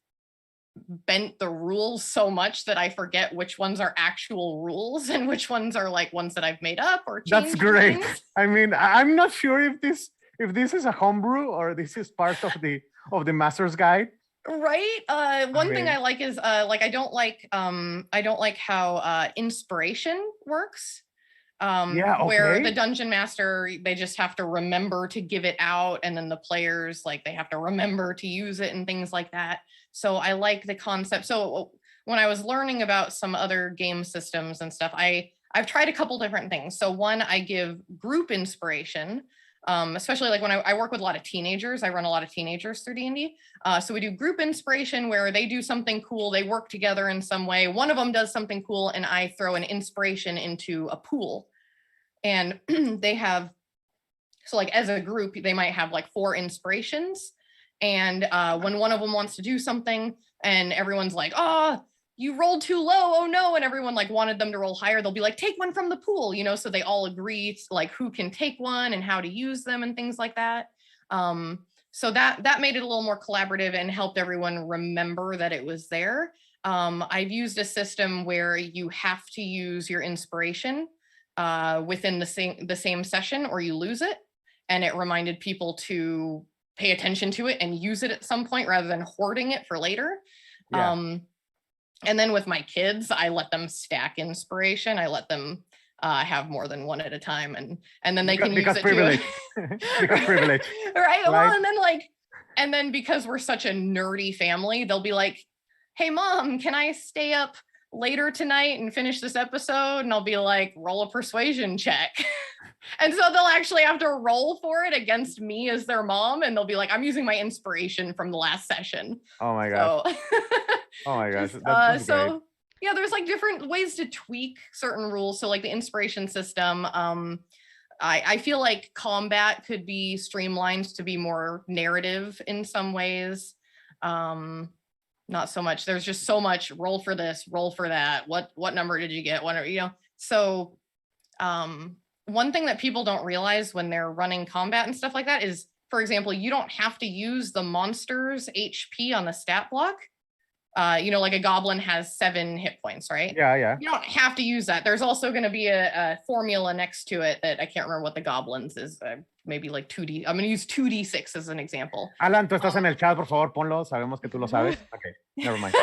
bent the rules so much that I forget which ones are actual rules and which ones are like ones that I've made up or changed. That's great. Things. I mean, I'm not sure if this is a homebrew or this is part of the master's guide. Right. One thing I like is like I don't like how inspiration works. Where the dungeon master, they just have to remember to give it out, and then the players, like, they have to remember to use it and things like that. So I like the concept. So when I was learning about some other game systems and stuff, I've tried a couple different things. So one, I give group inspiration, especially like when I work with a lot of teenagers. I run a lot of teenagers through D&D. So we do group inspiration where they do something cool, they work together in some way. One of them does something cool and I throw an inspiration into a pool. And they have, so like as a group, they might have like 4 inspirations. And when one of them wants to do something and everyone's like, oh, you rolled too low, oh no. And everyone like wanted them to roll higher. They'll be like, take one from the pool, so they all agree like who can take one and how to use them and things like that. So that made it a little more collaborative and helped everyone remember that it was there. I've used a system where you have to use your inspiration within the same session or you lose it. And it reminded people to pay attention to it and use it at some point rather than hoarding it for later. Yeah. And then with my kids, I let them stack inspiration. I let them have more than one at a time, and then they can because use it privilege. to Because privilege. right. Well, Right. and then because we're such a nerdy family, they'll be like, "Hey, Mom, can I stay up later tonight and finish this episode?" And I'll be like, "Roll a persuasion check." And so they'll actually have to roll for it against me as their mom, and they'll be like, "I'm using my inspiration from the last session." Oh my gosh. So, Oh my gosh. just, That's great. so yeah, there's like different ways to tweak certain rules. So like the inspiration system, I feel like combat could be streamlined to be more narrative in some ways. Not so much. There's just so much roll for this, roll for that. What number did you get? Whatever, you know. So one thing that people don't realize when they're running combat and stuff like that is, for example, you don't have to use the monster's HP on the stat block. You know, like a goblin has 7 hit points, right? Yeah. You don't have to use that. There's also going to be a formula next to it that I can't remember what the goblins is. Maybe like 2D. I'm going to use 2d6 as an example. Alan, tú estás en el chat, por favor, ponlo. Sabemos que tú lo sabes. Okay, never mind.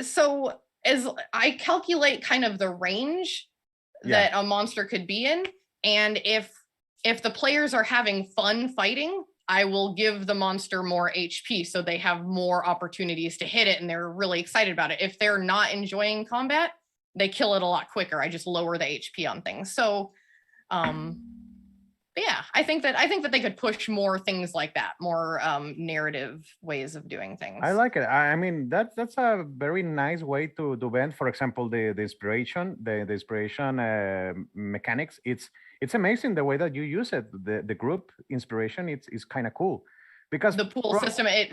So as I calculate kind of the range that a monster could be in, and if the players are having fun fighting, I will give the monster more HP so they have more opportunities to hit it and they're really excited about it. If they're not enjoying combat, they kill it a lot quicker. I just lower the HP on things. So but yeah, I think that they could push more things like that, more narrative ways of doing things. I like it. I mean, that's a very nice way to bend. For example, the inspiration, the inspiration mechanics. It's amazing the way that you use it. The group inspiration, it's kind of cool, because the pool system, they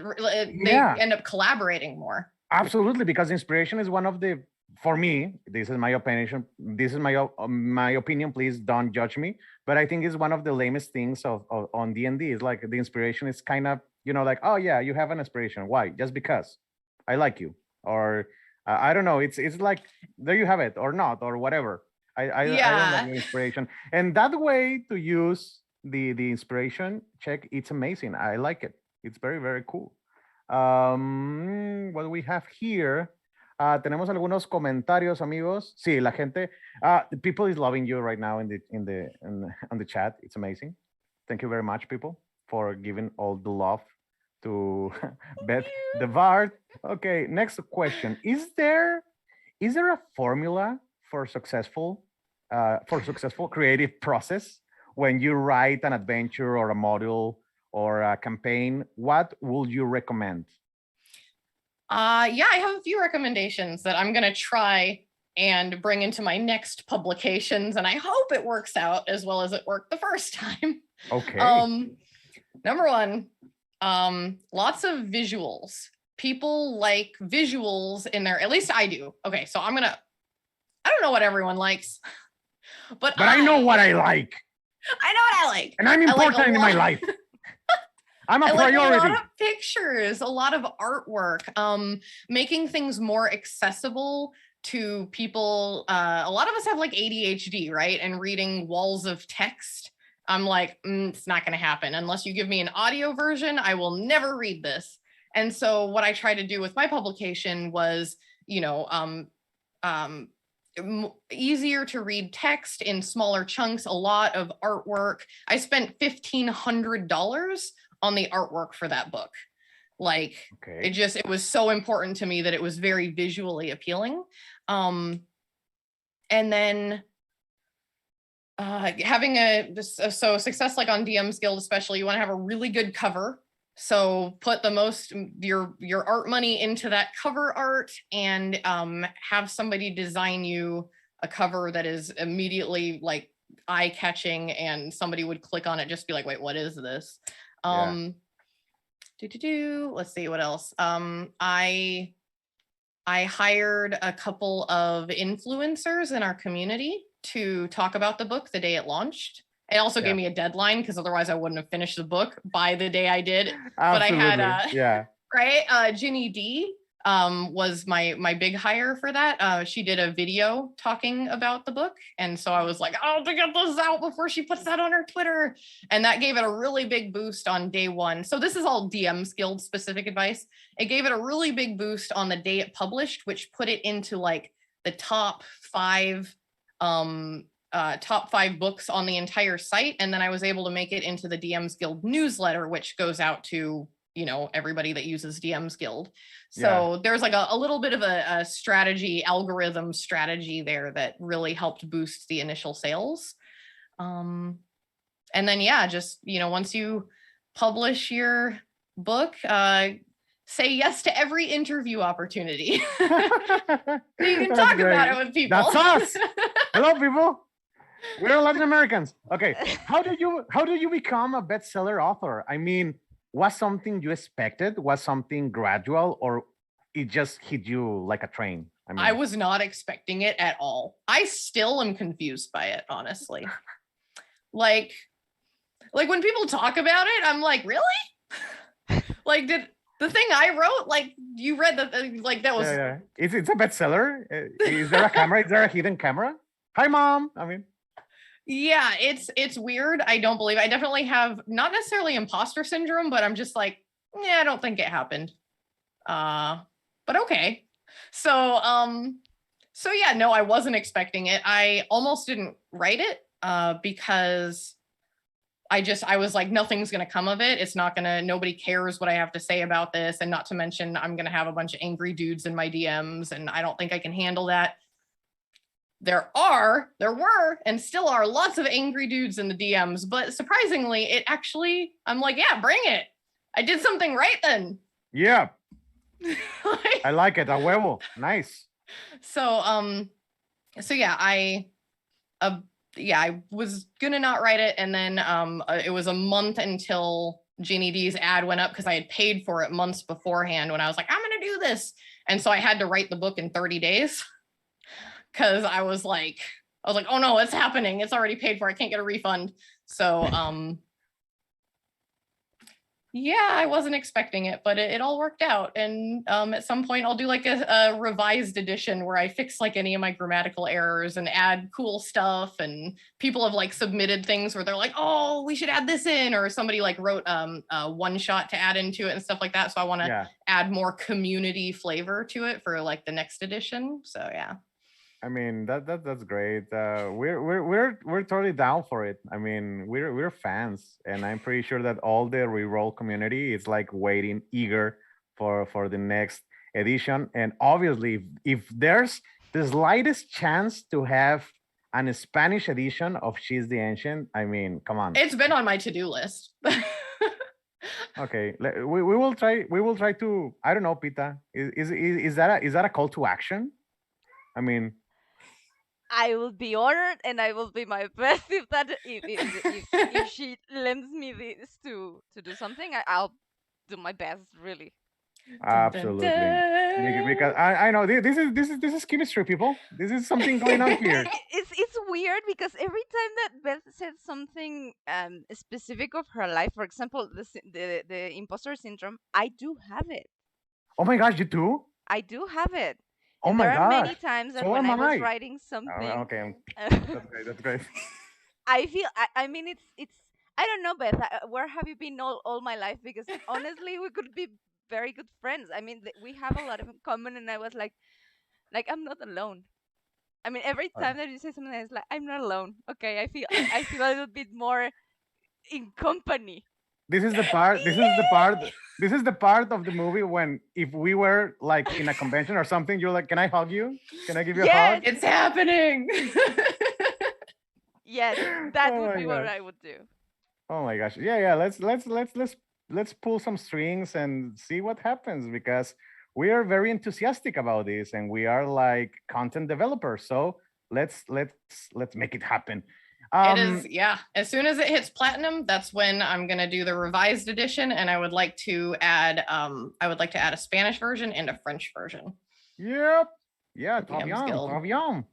end up collaborating more. Absolutely, because inspiration is one of the, for me, this is my opinion. This is my opinion. Please don't judge me. But I think it's one of the lamest things on D&D. It's like the inspiration is kind of, you know, like, oh yeah, you have an inspiration. Why? Just because I like you, or I don't know. It's like, there you have it, or not, or whatever. I don't like the inspiration, and that way to use the inspiration check, it's amazing. I like it. It's very, very cool. What do we have here? Tenemos algunos comentarios, amigos. Sí, la gente. The people is loving you right now on the chat. It's amazing. Thank you very much, people, for giving all the love to Beth the Bard. Okay, next question. Is there a formula for successful creative process when you write an adventure or a module or a campaign? What would you recommend? Yeah, I have a few recommendations that I'm going to try and bring into my next publications, and I hope it works out as well as it worked the first time. Okay. Number one, lots of visuals. People like visuals in there. At least I do. Okay, so I don't know what everyone likes, but I know what I like. I know what I like. And I'm important in my life. I'm a priority. Like a lot of pictures, a lot of artwork, making things more accessible to people. A lot of us have like ADHD, right? And reading walls of text, I'm like, it's not going to happen. Unless you give me an audio version, I will never read this. And so what I tried to do with my publication was, you know, easier to read text in smaller chunks, a lot of artwork. I spent $1,500 on the artwork for that book. Like, it was so important to me that it was very visually appealing. And then having so success like on DM's Guild especially, you want to have a really good cover. So put the most your art money into that cover art, and have somebody design you a cover that is immediately like eye-catching, and somebody would click on it, just be like, wait, what is this? Let's see what else. I hired a couple of influencers in our community to talk about the book the day it launched. It also gave me a deadline, because otherwise I wouldn't have finished the book by the day I did. Absolutely. But I had right, Ginny D was my big hire for that. She did a video talking about the book, and so I was like, oh, to get this out before she puts that on her Twitter, and that gave it a really big boost on day one. So this is all DM's Guild specific advice. It gave it a really big boost on the day it published, which put it into like the top 5 books on the entire site. And then I was able to make it into the DMs Guild newsletter, which goes out to, you know, everybody that uses DMs Guild. So there's like a little bit of a strategy, algorithm strategy there that really helped boost the initial sales. And then, yeah, just, you know, once you publish your book, say yes to every interview opportunity. So you can talk about it with people. That's us. Hello, people. We're Latin Americans. Okay. How did you become a bestseller author? I mean, was something you expected? Was something gradual, or it just hit you like a train? I mean, I was not expecting it at all. I still am confused by it, honestly. Like when people talk about it, I'm like, really? Like, did the thing I wrote, like, you read the, like, that was... Yeah. It's a bestseller. Is there a camera? Is there a hidden camera? Hi, Mom. I mean... Yeah, it's weird. I don't believe I definitely have not necessarily imposter syndrome, but I'm just like, yeah, I don't think it happened. But okay. So yeah, no, I wasn't expecting it. I almost didn't write it because I was like, nothing's gonna come of it. It's not gonna, nobody cares what I have to say about this. And not to mention, I'm gonna have a bunch of angry dudes in my DMs, and I don't think I can handle that. There were, and still are lots of angry dudes in the DMs, but surprisingly, it actually, I'm like, yeah, bring it. I did something right then. Yeah. I like it. A huevo. Nice. So yeah, I was gonna not write it, and then it was a month until Jeannie D's ad went up because I had paid for it months beforehand when I was like, I'm gonna do this. And so I had to write the book in 30 days. Because I was like, oh no, it's happening. It's already paid for. I can't get a refund. So yeah, I wasn't expecting it, but it all worked out. And at some point I'll do like a revised edition where I fix like any of my grammatical errors and add cool stuff. And people have like submitted things where they're like, oh, we should add this in, or somebody like wrote a one shot to add into it and stuff like that. So I want to add more community flavor to it for like the next edition. So yeah. I mean, that's great. We're totally down for it. I mean, we're fans, and I'm pretty sure that all the reroll community is like waiting, eager for the next edition. And obviously, if there's the slightest chance to have an Spanish edition of She's the Ancient, I mean, come on. It's been on my to-do list. Okay, we will try. We will try to. I don't know, Pita. Is that a call to action? I mean. I will be honored, and I will be my best if she lends me this to do something. I'll do my best, really. Absolutely, because I know this is chemistry, people. This is something going on here. It's weird because every time that Beth said something specific of her life, for example, the imposter syndrome, I do have it. Oh my gosh, you do? I do have it. Oh my there are gosh. many times that So when am I was I. writing something, okay, that's great. I feel. I mean, it's. I don't know, Beth. Where have you been all my life? Because honestly, we could be very good friends. I mean, we have a lot in common, and I was like I'm not alone. I mean, every time that you say something, it's like I'm not alone. Okay, I feel a little bit more in company. This is the part. This is the part of the movie when if we were like in a convention or something, you're like, "Can I hug you? Can I give you a hug?" It's happening. Yes, that would be what I would do. Oh my gosh! Yeah. Let's pull some strings and see what happens, because we are very enthusiastic about this and we are like content developers. So let's make it happen. It is, yeah. As soon as it hits platinum, that's when I'm gonna do the revised edition, and I would like to add a Spanish version and a French version. Yep. Yeah. Trop bien.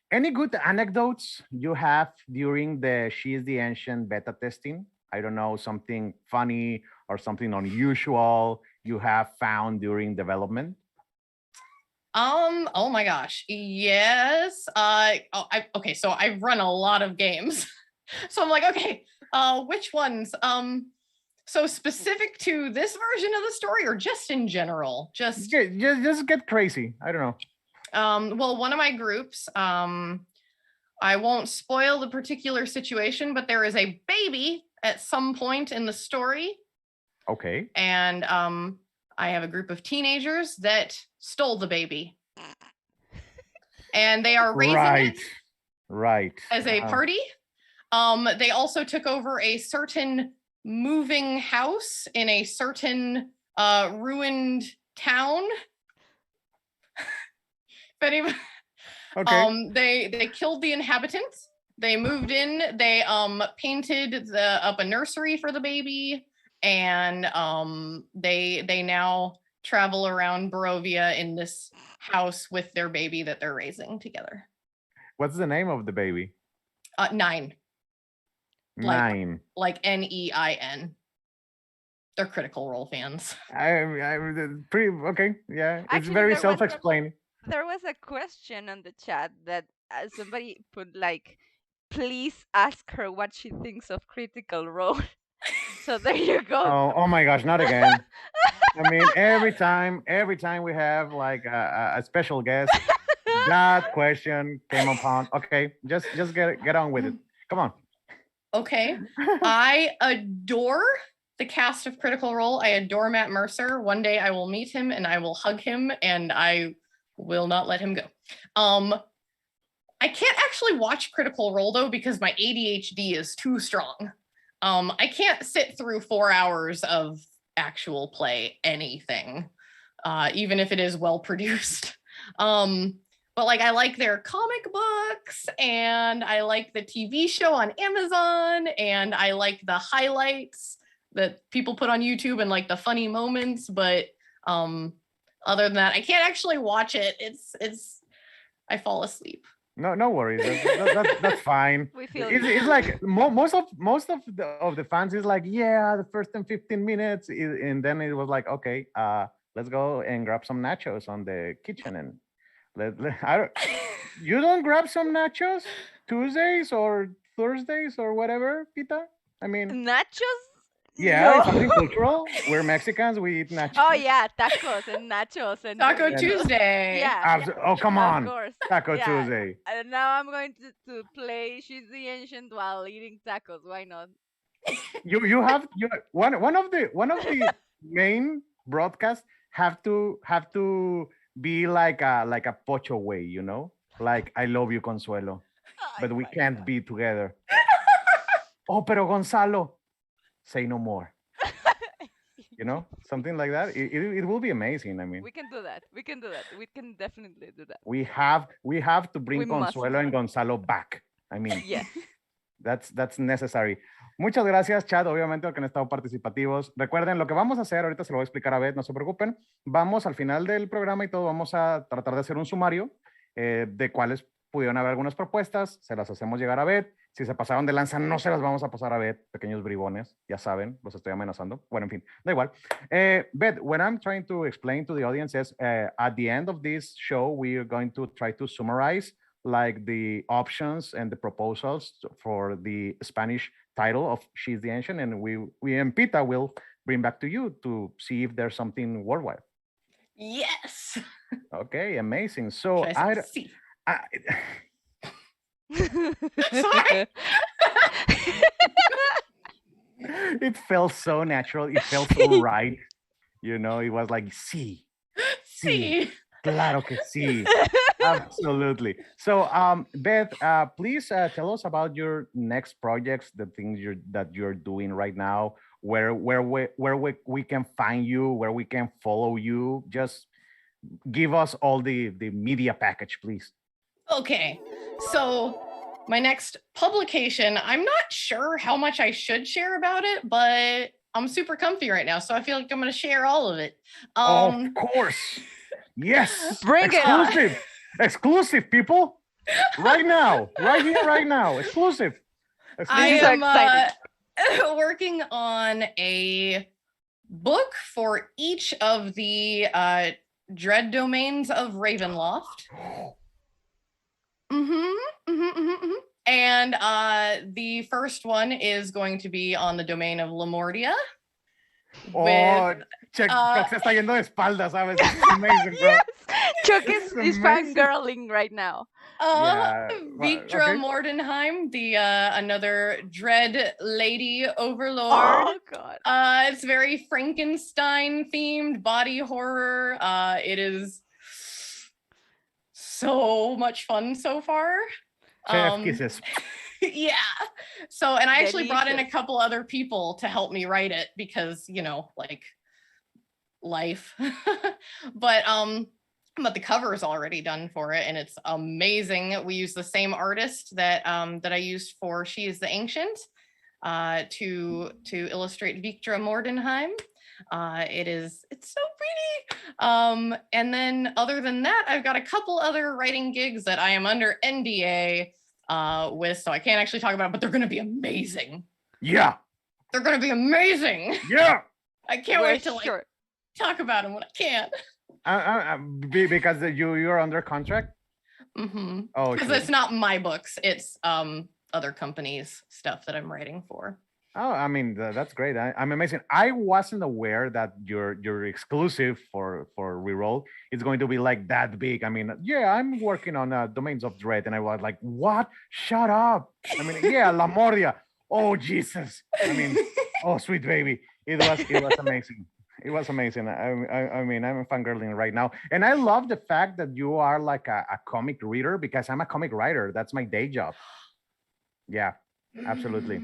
Any good anecdotes you have during the She's the Ancient beta testing? I don't know, something funny or something unusual you have found during development? Oh my gosh, yes. Okay, so I've run a lot of games. So I'm like, okay, which ones? So specific to this version of the story or just in general? Just get crazy. I don't know. Well, one of my groups, I won't spoil the particular situation, but there is a baby at some point in the story. Okay. And I have a group of teenagers that stole the baby. And they are raising it Right. as a party. They also took over a certain moving house in a certain ruined town. If anybody, Okay. they killed the inhabitants. They moved in. They painted up a nursery for the baby, and they now travel around Barovia in this house with their baby that they're raising together. What's the name of the baby? 9. 9. Like Nein. They're Critical Role fans. I'm pretty okay. Yeah, it's Actually, very there was- self-explaining. There was a question on the chat that somebody put like, please ask her what she thinks of Critical Role. So there you go. Oh my gosh, not again. I mean, every time we have like a special guest, that question came upon. Okay, just get on with it. Come on. Okay. I adore the cast of Critical Role. I adore Matt Mercer. One day I will meet him and I will hug him and I will not let him go. I can't actually watch Critical Role though because my ADHD is too strong. I can't sit through 4 hours of actual play anything, even if it is well produced. But like I like their comic books and I like the TV show on Amazon and I like the highlights that people put on YouTube and like the funny moments. But other than that, I can't actually watch it. It's I fall asleep. No worries. That's fine. We feel It's like most of the fans is like, yeah, the first 15 minutes, and then it was like, okay, let's go and grab some nachos on the kitchen and you don't grab some nachos Tuesdays or Thursdays or whatever, Pita? I mean, nachos? yeah, No. it's something cultural. We're Mexicans, we eat nachos. Oh yeah, tacos and nachos and Taco Tuesday. Yeah. Oh, come Of on. course. Taco Yeah. Tuesday. And now I'm going to play She's the Ancient while eating tacos. Why not? You have one of the main broadcasts have to be like a pocho way, you know, like I love you, Consuelo, but we can't be together. Oh, pero Gonzalo, say no more. You know, something like that. It will be amazing. I mean, We can do that. We can do that. We can definitely do that. we have to bring We must. Consuelo and Gonzalo back. I mean, Yes. That's necessary. Muchas gracias, chat, obviamente, que han estado participativos. Recuerden, lo que vamos a hacer, ahorita se lo voy a explicar a Beth, no se preocupen. Vamos al final del programa y todo, vamos a tratar de hacer un sumario de cuáles pudieron haber algunas propuestas, se las hacemos llegar a Beth. Si se pasaron de lanza, no se las vamos a pasar a Beth, pequeños bribones, ya saben, los estoy amenazando. Bueno, en fin, da igual. Beth, what I'm trying to explain to the audience is at the end of this show, we are going to try to summarize like the options and the proposals for the Spanish title of She's the Ancient, and we and Pita will bring back to you to see if there's something worldwide. Yes. Okay, amazing. So See. Sorry. It felt so natural. It felt so right. You know, it was like, sí. Claro que sí. Absolutely. So, Beth, please tell us about your next projects, the things that you're doing right now, where we can find you, where we can follow you. Just give us all the media package, please. Okay, so my next publication, I'm not sure how much I should share about it, but I'm super comfy right now, so I feel like I'm going to share all of it. Of course. Yes. Bring it on. Exclusive, people. Right now. Right here, right now. Exclusive. I am working on a book for each of the dread domains of Ravenloft. And the first one is going to be on the domain of Lemordia. Oh, with Chuck se está yendo de espaldas, ¿sabes? This is amazing, bro. Yes, Chuck This is is amazing. fangirling right now. Yeah. Victra Okay. Mordenheim, the another dread lady overlord. Oh God. It's very Frankenstein themed body horror. It is so much fun so far. Chef kisses. Yeah. So, and I actually brought in a Delicious. couple other people to help me write it because, you know, like life. But the cover is already done for it and it's amazing. We use the same artist that that I used for She is the Ancient to illustrate Victra Mordenheim. It's so pretty. And then other than that, I've got a couple other writing gigs that I am under NDA with, so I can't actually talk about it, but they're gonna be amazing. Yeah. They're gonna be amazing. Yeah. I can't We're wait to like sure. talk about them when I can. Because you're under contract. Mm-hmm. Oh, Because sure. it's not my books, it's other companies' stuff that I'm writing for. Oh, I mean that's great. I'm amazing. I wasn't aware that your exclusive for Reroll is going to be like that big. I mean, yeah, I'm working on Domains of Dread, and I was like, what? Shut up. I mean, yeah, La Mordia. Oh Jesus. I mean, oh sweet baby. It was amazing. It was amazing. I mean, I'm fangirling right now, and I love the fact that you are like a comic reader because I'm a comic writer. That's my day job. Yeah, absolutely.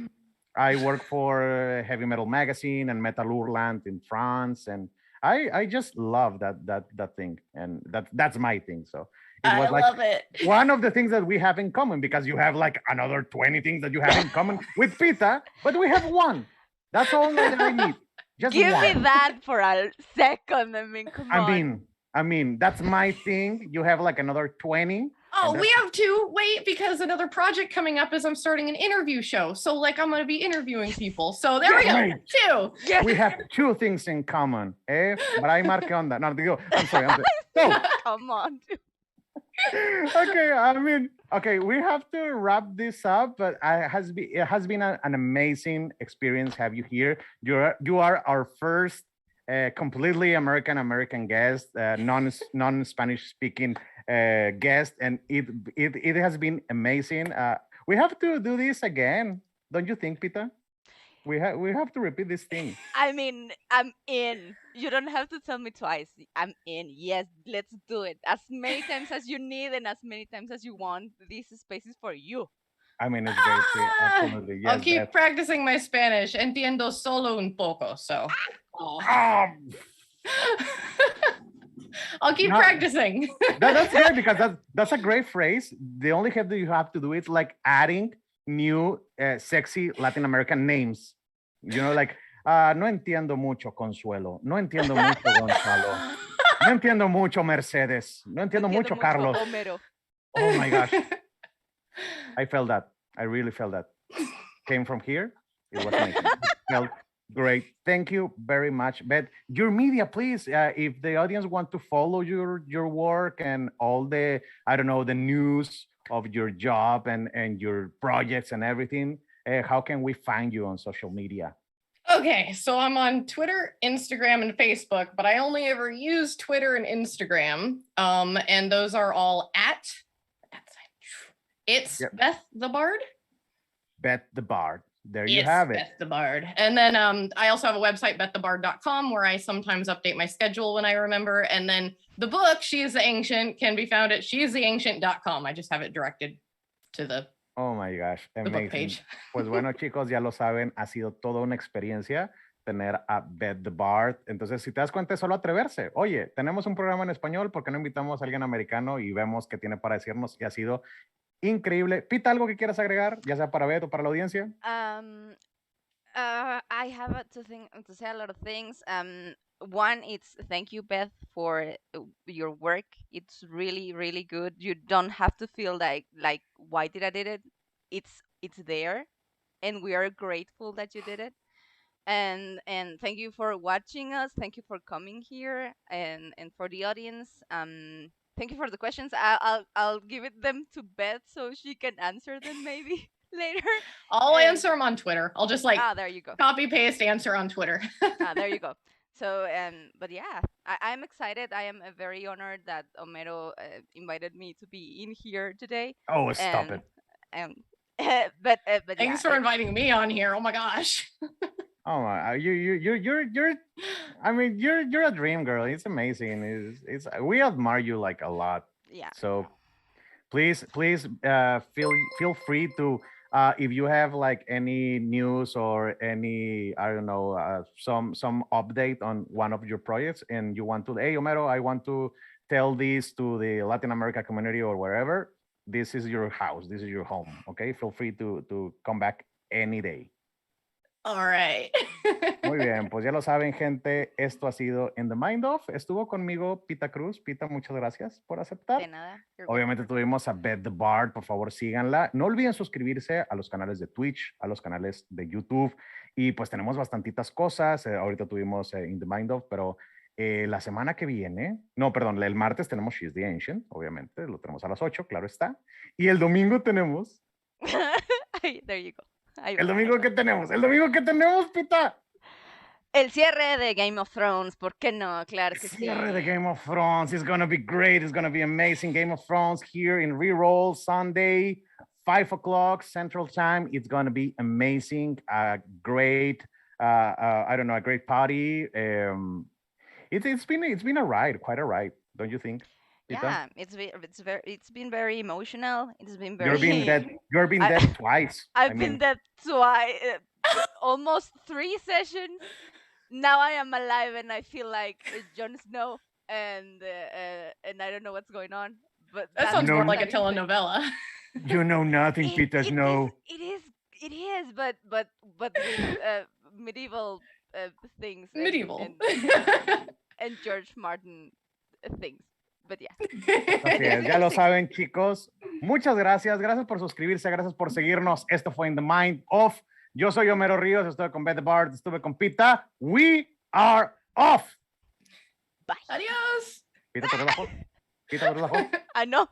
I work for Heavy Metal Magazine and Metal Urland in France, and I just love that thing, and that's my thing. So it was I like love it. one of the things that we have in common because you have like another 20 things that you have in common with Pita, but we have one. That's all that I need. Just Give one. me that for a second. I mean, come I on. mean, I mean, that's my thing. You have like another 20. Oh, and we that's- have to wait because another project coming up is I'm starting an interview show. So like I'm gonna be interviewing people. So there we go. Right. Two. Yes. We have two things in common. Eh? But I mark on that. No, digo, I'm sorry. So, Come on. okay, I mean, okay, we have to wrap this up, but it has been an amazing experience have you here. You are our first completely American guest, non Spanish speaking guest, and it has been amazing. We have to do this again, don't you think, Pita? We have to repeat this thing. I mean, I'm in. You don't have to tell me twice. I'm in. Yes, let's do it. As many times as you need and as many times as you want. This space is for you. I mean, it's great. Yeah, absolutely. Yes, I'll keep Beth. practicing my Spanish. Entiendo solo un poco. So I'll keep No. practicing. That's great because that's a great phrase. The only thing that you have to do is like adding new sexy Latin American names. You know, like no entiendo mucho Consuelo, no entiendo mucho Gonzalo, no entiendo mucho Mercedes, no entiendo mucho Carlos. Homero. Oh my gosh, I felt that. I really felt that. Came from here. It was amazing. It felt great. Thank you very much, Beth. Your media, please. If the audience want to follow your work and all the I don't know the news of your job and your projects and everything, how can we find you on social media? Okay, so I'm on Twitter, Instagram, and Facebook, but I only ever use Twitter and Instagram. And those are all at it's Yep. Beth the Bard. Beth the Bard. There you It's have it. Beth the Bard. And then I also have a website, beththebard.com, where I sometimes update my schedule when I remember. And then the book, She is the Ancient, can be found at sheistheancient.com. I just have it directed to the Oh my gosh, book amazing. page. Pues bueno, chicos, ya lo saben, ha sido toda una experiencia tener a Beth the Bard. Entonces, si te das cuenta, es solo atreverse. Oye, tenemos un programa en español, ¿por qué no invitamos a alguien americano y vemos qué tiene para decirnos? Y ha sido increíble. Pita, ¿algo que quieras agregar, ya sea para Beth o para la audiencia? I have to say a lot of things. One, it's thank you, Beth, for your work. It's really, really good. You don't have to feel like why did I did it? It's there, and we are grateful that you did it. And thank you for watching us. Thank you for coming here, and for the audience. Thank you for the questions. I'll give it them to Beth so she can answer them maybe. later. I'll And- answer them on Twitter. I'll just like there you go. copy paste answer on Twitter. There you go. So, but yeah, I'm excited. I am very honored that Homero invited me to be in here today. Oh, stop and, it. And but Thanks yeah, for inviting me on here. Oh my gosh. Oh my, you're. I mean, you're a dream girl. It's amazing. It's we admire you like a lot. yeah. So please feel free to if you have like any news or any I don't know some update on one of your projects and you want to, hey Homero, I want to tell this to the Latin America community or wherever, this is your house, this is your home. Okay, feel free to come back any day. All right. Muy bien, pues ya lo saben, gente. Esto ha sido In the Mind of. Estuvo conmigo Pita Cruz. Pita, muchas gracias por aceptar. De nada. Obviamente tuvimos a Beth the Bard. Por favor, síganla. No olviden suscribirse a los canales de Twitch, a los canales de YouTube. Y pues tenemos bastantitas cosas. Ahorita tuvimos In the Mind of, pero la semana que viene, no, perdón, el martes tenemos She's the Ancient, obviamente. Lo tenemos a las 8, claro está. Y el domingo tenemos... There you go. El domingo que tenemos, Pita. El cierre de Game of Thrones, ¿por qué no? Claro que sí. Cierre de Game of Thrones. It's gonna be great. It's gonna be amazing. Game of Thrones here in Reroll Sunday, 5 o'clock Central Time. It's gonna be amazing. A great, I don't know, a great party. It's been a ride, quite a ride, don't you think? Yeah, it's been very emotional. It's been very. You're being dead twice. I've been dead twice, almost 3 sessions. Now I am alive and I feel like Jon Snow, and I don't know what's going on. But that sounds more like a telenovela. You know nothing, Peter Snow. It is, but with medieval things. Medieval. And George Martin things. But yeah. Así es, ya lo saben, chicos. Muchas gracias. Gracias por suscribirse, gracias por seguirnos. Esto fue In the Mind of. Yo soy Homero Ríos, estuve con Beth the Bard, estuve con Pita. We are off. Bye. Adiós. Pita, ¿te relajó? Pita, ¿te relajó? I know.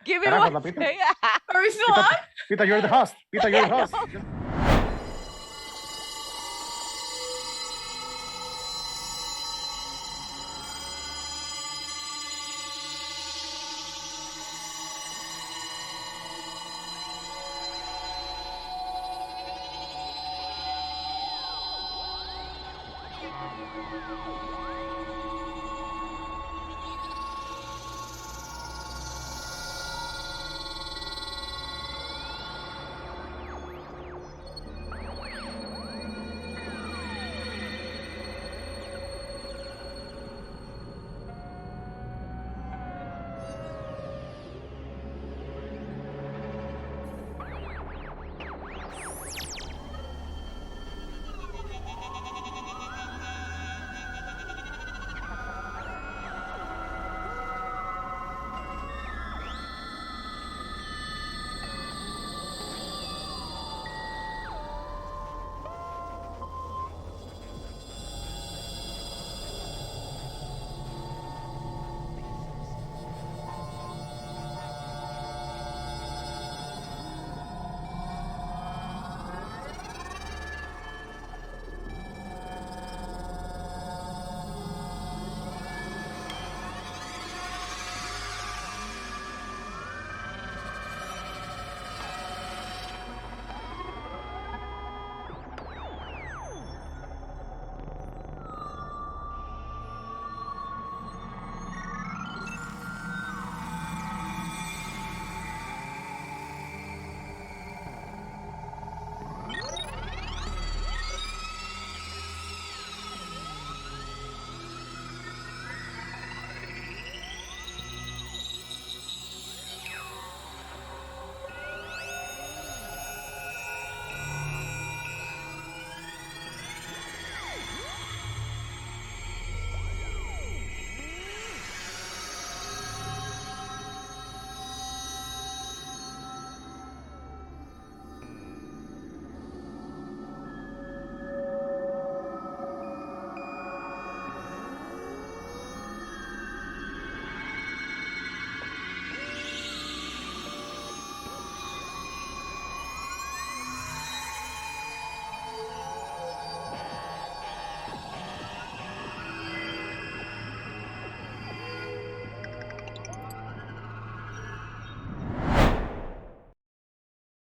Give me Carajo, one. Pita. Are we still Pita, on? Pita, you're the host. Pita, you're the host.